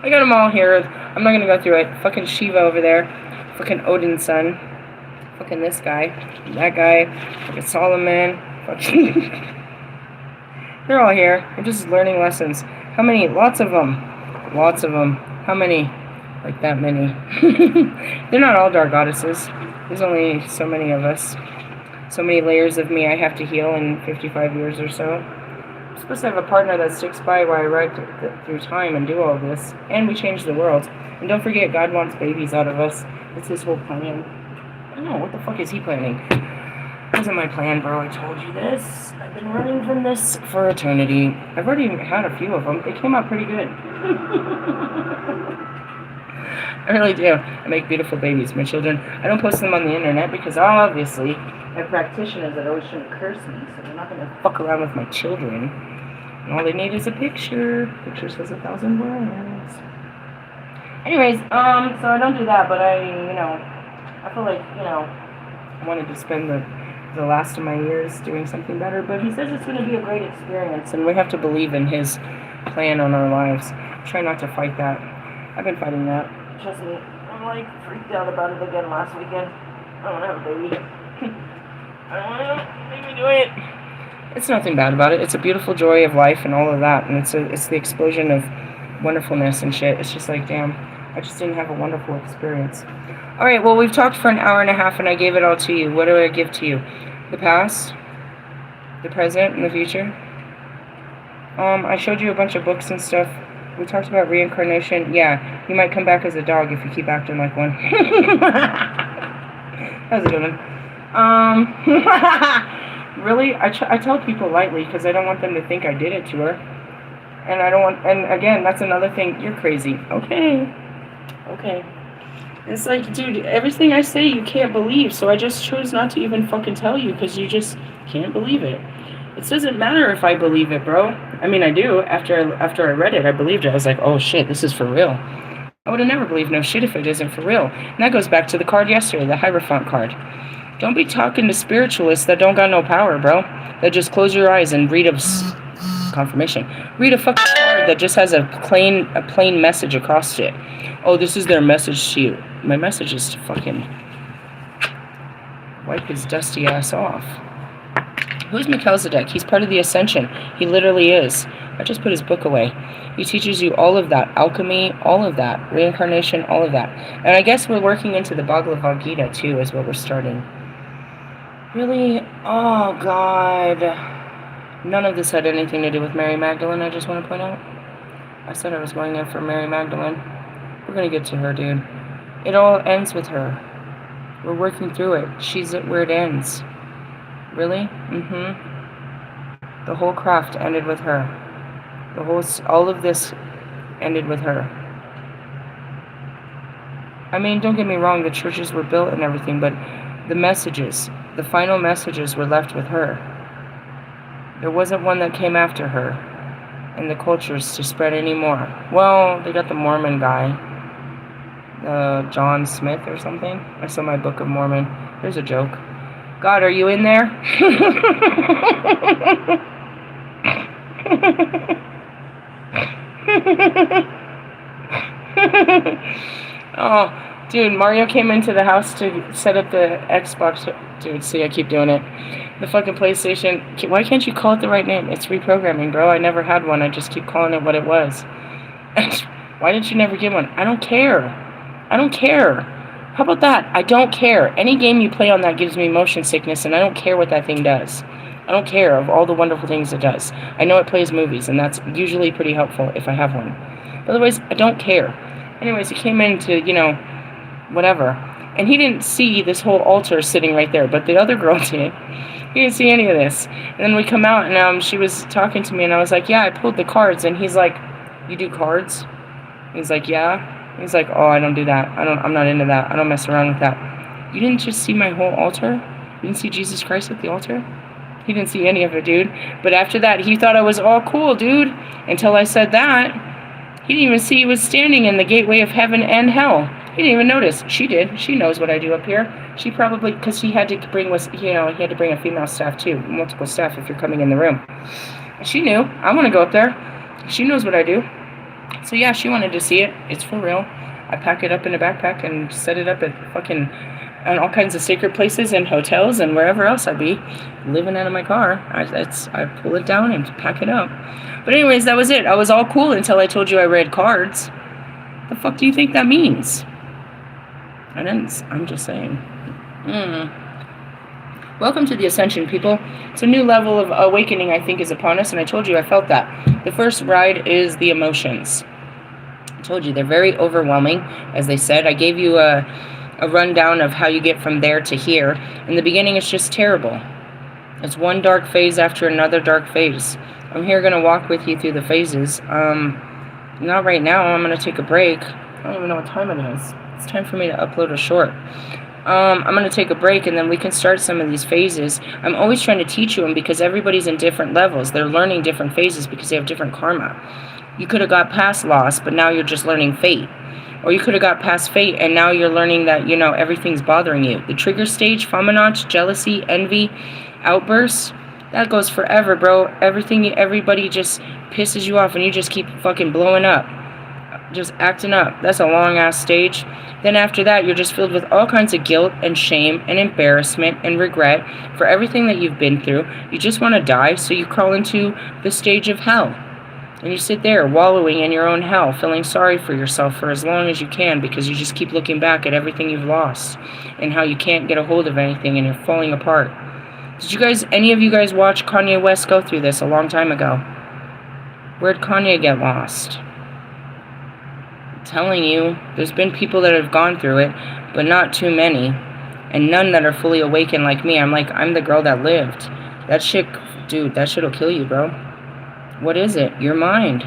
I got them all here. I'm not gonna go through it. Fucking Shiva over there. Fucking Odin's son. Fucking this guy. That guy. Fucking Solomon. Fucking... They're all here. I'm just learning lessons. How many? Lots of them. Lots of them. How many? Like that many. They're not all dark goddesses. There's only so many of us. So many layers of me I have to heal in 55 years or so. I'm supposed to have a partner that sticks by while I ride through time and do all this. And we change the world. And don't forget, God wants babies out of us. It's his whole plan. I don't know, what the fuck is he planning? It wasn't my plan, bro. I told you this. I've been running from this for eternity. I've already had a few of them. They came out pretty good. I really do. I make beautiful babies. My children, I don't post them on the internet because obviously I have practitioners that always shouldn't curse me, so they're not going to fuck around with my children. And all they need is a picture. Picture says 1,000 words. Anyways, so I don't do that, but I feel like, I wanted to spend the last of my years doing something better, but he says it's going to be a great experience, and we have to believe in his plan on our lives. Try not to fight that. I've been fighting that. Trust me, I'm like freaked out about it again last weekend. I don't want to have a baby. I don't want to make me do it. It's nothing bad about it. It's a beautiful joy of life and all of that, and it's the explosion of wonderfulness and shit. It's just like, damn, I just didn't have a wonderful experience. All right, well, we've talked for an hour and a half, and I gave it all to you. What do I give to you? The past, the present, and the future. I showed you a bunch of books and stuff. We talked about reincarnation. Yeah, you might come back as a dog if you keep acting like one. That was a good one. Really? I tell people lightly because I don't want them to think I did it to her. And I don't want... And again, that's another thing. You're crazy. Okay. It's like, dude, everything I say you can't believe, so I just chose not to even fucking tell you because you just can't believe it. It doesn't matter if I believe it, bro. I mean, I do. After I read it, I believed it. I was like, oh shit, this is for real. I would have never believed no shit if it isn't for real. And that goes back to the card yesterday, the Hierophant card. Don't be talking to spiritualists that don't got no power, bro. That just close your eyes and read a confirmation. Read a fucking card that just has a plain message across it. Oh, this is their message to you. My message is to fucking wipe his dusty ass off. Who's Melchizedek? He's part of the Ascension. He literally is. I just put his book away. He teaches you all of that. Alchemy, all of that. Reincarnation, all of that. And I guess we're working into the Bhagavad Gita, too, is what we're starting. Really? Oh, God. None of this had anything to do with Mary Magdalene, I just want to point out. I said I was going there for Mary Magdalene. We're going to get to her, dude. It all ends with her. We're working through it. She's at where it ends. Really? The whole craft ended with her. All of this ended with her. I mean, don't get me wrong, the churches were built and everything, but the messages, the final messages were left with her. There wasn't one that came after her in the cultures to spread anymore. Well, they got the Mormon guy, John Smith or something. I saw my Book of Mormon. There's a joke. God, are you in there? Oh, dude, Mario came into the house to set up the Xbox. Dude, see, I keep doing it. The fucking PlayStation. Why can't you call it the right name? It's reprogramming, bro. I never had one. I just keep calling it what it was. Why didn't you never get one? I don't care. I don't care. How about that? I don't care. Any game you play on that gives me motion sickness, and I don't care what that thing does. I don't care of all the wonderful things it does. I know it plays movies, and that's usually pretty helpful if I have one. But otherwise, I don't care. Anyways, he came in to, whatever. And he didn't see this whole altar sitting right there, but the other girl did. He didn't see any of this. And then we come out, and she was talking to me, and I was like, yeah, I pulled the cards. And he's like, you do cards? He's like, yeah. He's like, oh, I don't do that. I'm not into that. I don't mess around with that. You didn't just see my whole altar? You didn't see Jesus Christ at the altar? He didn't see any of it, dude. But after that, he thought I was all cool, dude. Until I said that. He didn't even see he was standing in the gateway of heaven and hell. He didn't even notice. She did. She knows what I do up here. She probably, because he had to bring a female staff too. Multiple staff if you're coming in the room. She knew. I want to go up there. She knows what I do. So yeah, she wanted to see it. It's for real. I pack it up in a backpack and set it up at on all kinds of sacred places and hotels and wherever else I be, living out of my car. I pull it down and pack it up. But anyways, that was it. I was all cool until I told you I read cards. The fuck do you think that means? I'm just saying. Welcome to the Ascension, people. It's a new level of awakening, I think, is upon us, and I told you I felt that. The first ride is the emotions. I told you, they're very overwhelming, as they said. I gave you a rundown of how you get from there to here. In the beginning, it's just terrible. It's one dark phase after another dark phase. I'm here going to walk with you through the phases. Not right now. I'm going to take a break. I don't even know what time it is. It's time for me to upload a short. I'm going to take a break, and then we can start some of these phases. I'm always trying to teach you them because everybody's in different levels. They're learning different phases because they have different karma. You could have got past loss, but now you're just learning fate. Or you could have got past fate, and now you're learning that, everything's bothering you. The trigger stage, Famanach, jealousy, envy, outbursts, that goes forever, bro. Everybody just pisses you off, and you just keep fucking blowing up. Just acting up. That's a long-ass stage. Then after that, you're just filled with all kinds of guilt and shame and embarrassment and regret for everything that you've been through. You just want to die, so you crawl into the stage of hell. And you sit there wallowing in your own hell, feeling sorry for yourself for as long as you can because you just keep looking back at everything you've lost and how you can't get a hold of anything and you're falling apart. Did any of you guys watch Kanye West go through this a long time ago? Where'd Kanye get lost? I'm telling you, there's been people that have gone through it, but not too many. And none that are fully awakened like me. I'm the girl that lived. That shit, dude, that shit'll kill you, bro. What is it? Your mind.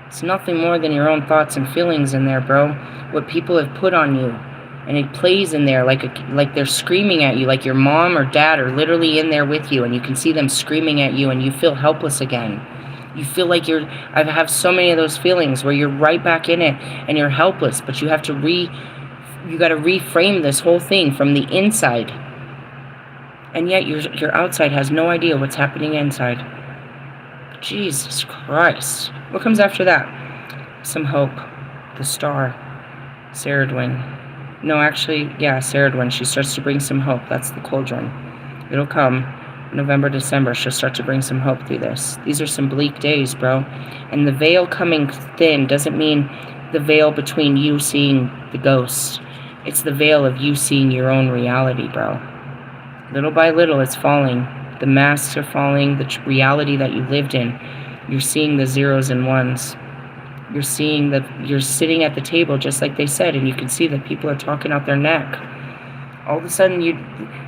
It's nothing more than your own thoughts and feelings in there, bro. What people have put on you. And it plays in there like they're screaming at you, like your mom or dad are literally in there with you, and you can see them screaming at you, and you feel helpless again. You feel like I have so many of those feelings where you're right back in it, and you're helpless, but you have to you got to reframe this whole thing from the inside. And yet your outside has no idea what's happening inside. Jesus Christ. What comes after that? Some hope. The star. Saradwin. No, actually, yeah, Saradwin. She starts to bring some hope. That's the cauldron. It'll come. November, December. She'll start to bring some hope through this. These are some bleak days, bro. And the veil coming thin doesn't mean the veil between you seeing the ghosts. It's the veil of you seeing your own reality, bro. Little by little, it's falling. The masks are falling, the reality that you lived in. You're seeing the zeros and ones. You're seeing that you're sitting at the table just like they said, and you can see that people are talking out their neck. All of a sudden, you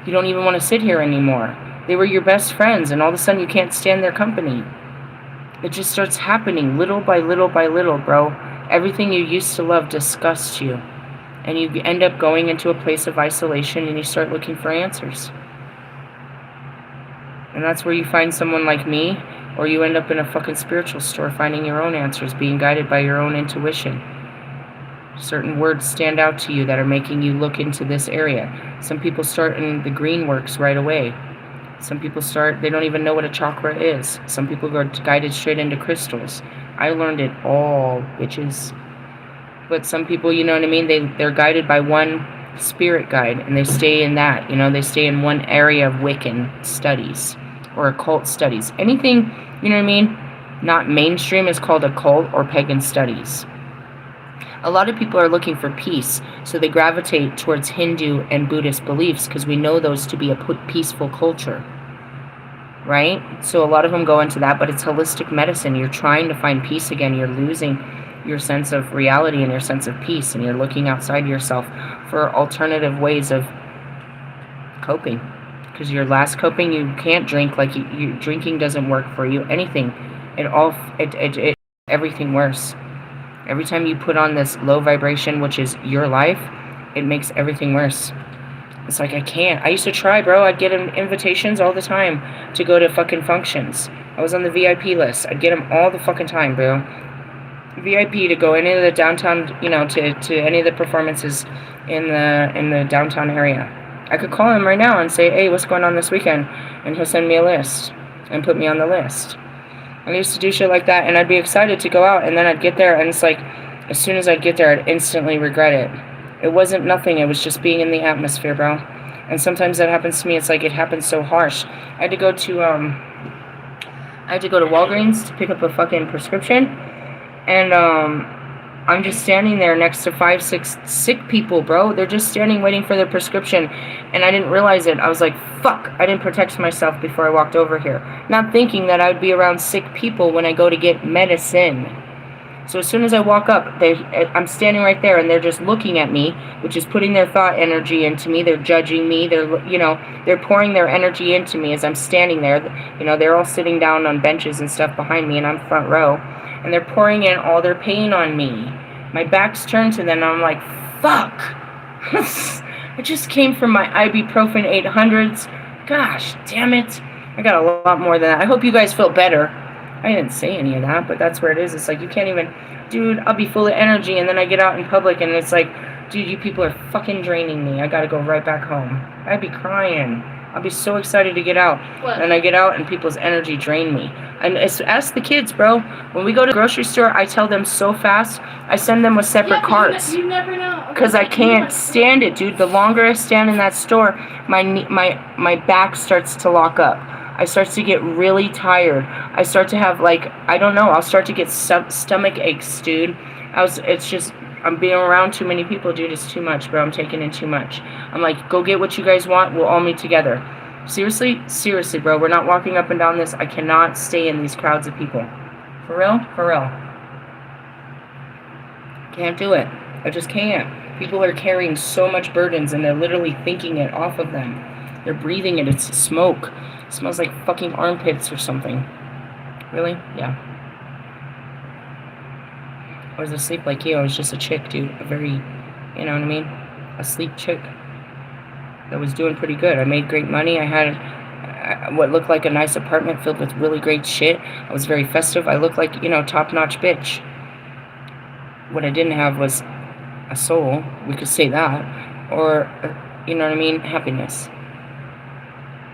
don't even want to sit here anymore. They were your best friends, and all of a sudden you can't stand their company. It just starts happening little by little by little, bro. Everything you used to love disgusts you. And you end up going into a place of isolation, and you start looking for answers. And that's where you find someone like me, or you end up in a fucking spiritual store finding your own answers, being guided by your own intuition. Certain words stand out to you that are making you look into this area. Some people start in the green works right away. Some people start, they don't even know what a chakra is. Some people go guided straight into crystals. I learned it all, bitches. But some people, you know what I mean, they're guided by one spirit guide, and they stay in that, you know, they stay in one area of Wiccan studies or occult studies. Anything, you know what I mean, not mainstream is called occult or pagan studies. A lot of people are looking for peace, so they gravitate towards Hindu and Buddhist beliefs because we know those to be a peaceful culture, right? So a lot of them go into that, but it's holistic medicine. You're trying to find peace again. You're losing your sense of reality and your sense of peace, and you're looking outside yourself for alternative ways of coping. Because your last coping, you can't drink, like you drinking doesn't work for you. Anything, everything worse. Every time you put on this low vibration, which is your life, it makes everything worse. It's like, I can't. I used to try, bro. I'd get invitations all the time to go to fucking functions. I was on the VIP list. I'd get them all the fucking time, bro. VIP to go into the downtown, you know, to any of the performances in the downtown area. I could call him right now and say, hey, what's going on this weekend? And he'll send me a list and put me on the list. I used to do shit like that, and I'd be excited to go out, and then I'd get there, and it's like, as soon as I'd get there, I'd instantly regret it. It wasn't nothing, it was just being in the atmosphere, bro. And sometimes that happens to me, it's like it happens so harsh. I had to go to Walgreens to pick up a fucking prescription, and I'm just standing there next to 5, 6 sick people, bro. They're just standing waiting for their prescription, and I didn't realize it. I was like, fuck, I didn't protect myself before I walked over here. Not thinking that I would be around sick people when I go to get medicine. So as soon as I walk up, I'm standing right there, and they're just looking at me, which is putting their thought energy into me. They're judging me. They're pouring their energy into me as I'm standing there. You know, they're all sitting down on benches and stuff behind me, and I'm front row. And they're pouring in all their pain on me. My back's turned to them, and I'm like, fuck. I just came from my ibuprofen 800s. Gosh, damn it. I got a lot more than that. I hope you guys feel better. I didn't say any of that, but that's where it is. It's like, you can't even, dude, I'll be full of energy, and then I get out in public, and it's like, dude, you people are fucking draining me. I gotta go right back home. I'd be crying. I'll be so excited to get out. What? And I get out, and people's energy drain me. And ask the kids, bro. When we go to the grocery store, I tell them so fast. I send them with separate carts. You never know. Because I can't stand it, dude. The longer I stand in that store, my back starts to lock up. I start to get really tired. I start to have, like, I don't know. I'll start to get stomach aches, dude. It's just, I'm being around too many people, dude. It's too much, bro. I'm taking in too much. I'm like, go get what you guys want. We'll all meet together. Seriously, bro. We're not walking up and down this. I cannot stay in these crowds of people. For real? For real. Can't do it. I just can't. People are carrying so much burdens, and they're literally thinking it off of them. They're breathing it. It's smoke. It smells like fucking armpits or something. Really? Yeah. I was asleep like you. I was just a chick, dude. A very, you know what I mean? A sleep chick. That was doing pretty good. I made great money. I had what looked like a nice apartment filled with really great shit. I was very festive. I looked like, you know, top-notch bitch. What I didn't have was a soul. We could say that. Or, you know what I mean? Happiness.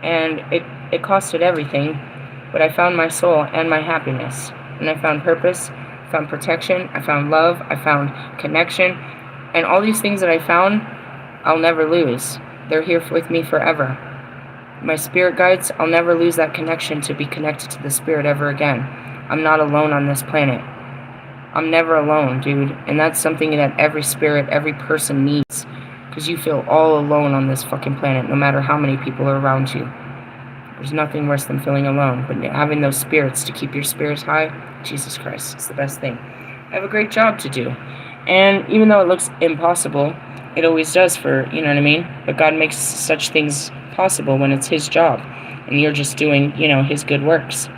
And it costed everything. But I found my soul and my happiness. And I found purpose. I found protection. I found love. I found connection. And all these things that I found, I'll never lose. They're here with me forever. My spirit guides, I'll never lose that connection to be connected to the spirit ever again. I'm not alone on this planet. I'm never alone, dude. And that's something that every spirit, every person needs. Because you feel all alone on this fucking planet, no matter how many people are around you. There's nothing worse than feeling alone. But having those spirits to keep your spirits high, Jesus Christ, it's the best thing. I have a great job to do. And even though it looks impossible, it always does for, you know what I mean? But God makes such things possible when it's His job. And you're just doing, you know, His good works.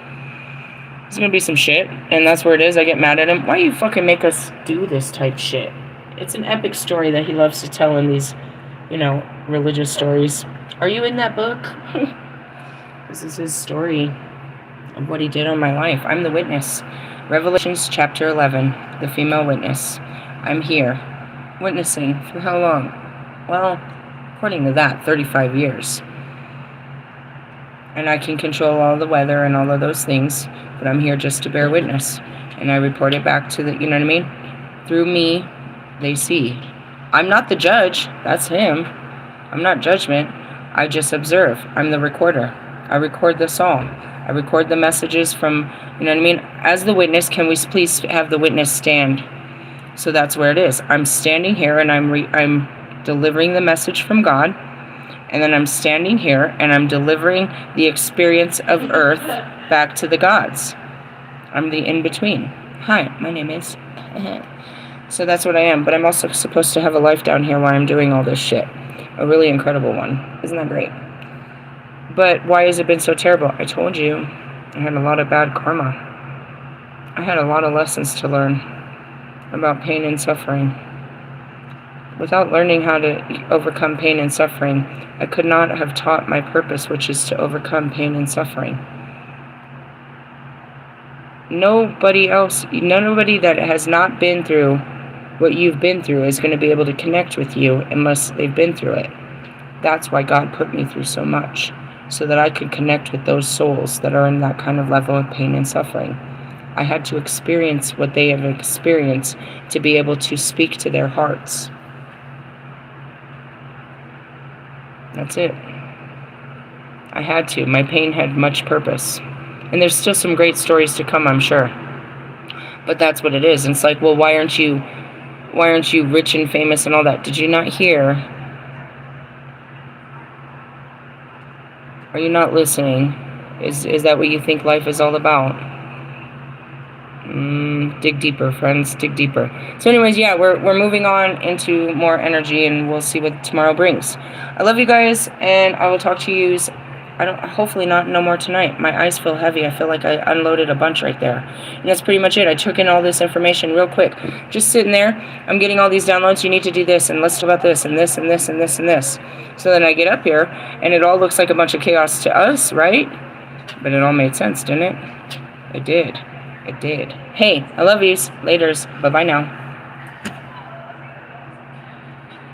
There's gonna be some shit, and that's where it is. I get mad at Him. Why you fucking make us do this type shit? It's an epic story that He loves to tell in these, you know, religious stories. Are you in that book? This is his story of what he did on my life. I'm the witness. Revelations chapter 11, the female witness. I'm here, witnessing for how long? Well, according to that, 35 years. And I can control all the weather and all of those things, but I'm here just to bear witness. And I report it back to the, you know what I mean? Through me, they see. I'm not the judge, that's him. I'm not judgment, I just observe. I'm the recorder. I record this all. I record the messages from, you know what I mean? As the witness, can we please have the witness stand? So that's where it is. I'm standing here and I'm delivering the message from God. And then I'm standing here and I'm delivering the experience of earth back to the gods. I'm the in-between. Hi, my name is... So that's what I am. But I'm also supposed to have a life down here while I'm doing all this shit. A really incredible one. Isn't that great? But why has it been so terrible? I told you. I had a lot of bad karma. I had a lot of lessons to learn about pain and suffering. Without learning how to overcome pain and suffering, I could not have taught my purpose, which is to overcome pain and suffering. Nobody that has not been through what you've been through is going to be able to connect with you unless they've been through it. That's why God put me through so much, so that I could connect with those souls that are in that kind of level of pain and suffering. I had to experience what they have experienced to be able to speak to their hearts. That's it. I had to. My pain had much purpose. And there's still some great stories to come, I'm sure. But that's what it is. And it's like, well, why aren't you rich and famous and all that? Did you not hear? Are you not listening? Is that what you think life is all about? Dig deeper, friends. Dig deeper. So anyways, yeah, we're moving on into more energy, and we'll see what tomorrow brings. I love you guys, and I will talk to you. Hopefully no more tonight. My eyes feel heavy. I feel like I unloaded a bunch right there. And that's pretty much it. I took in all this information real quick. Just sitting there. I'm getting all these downloads. You need to do this, and let's talk about this, and this, and this, and this, and this. So then I get up here, and it all looks like a bunch of chaos to us, right? But it all made sense, didn't it? It did. It did. Hey, I love yous. Laters. Bye-bye now.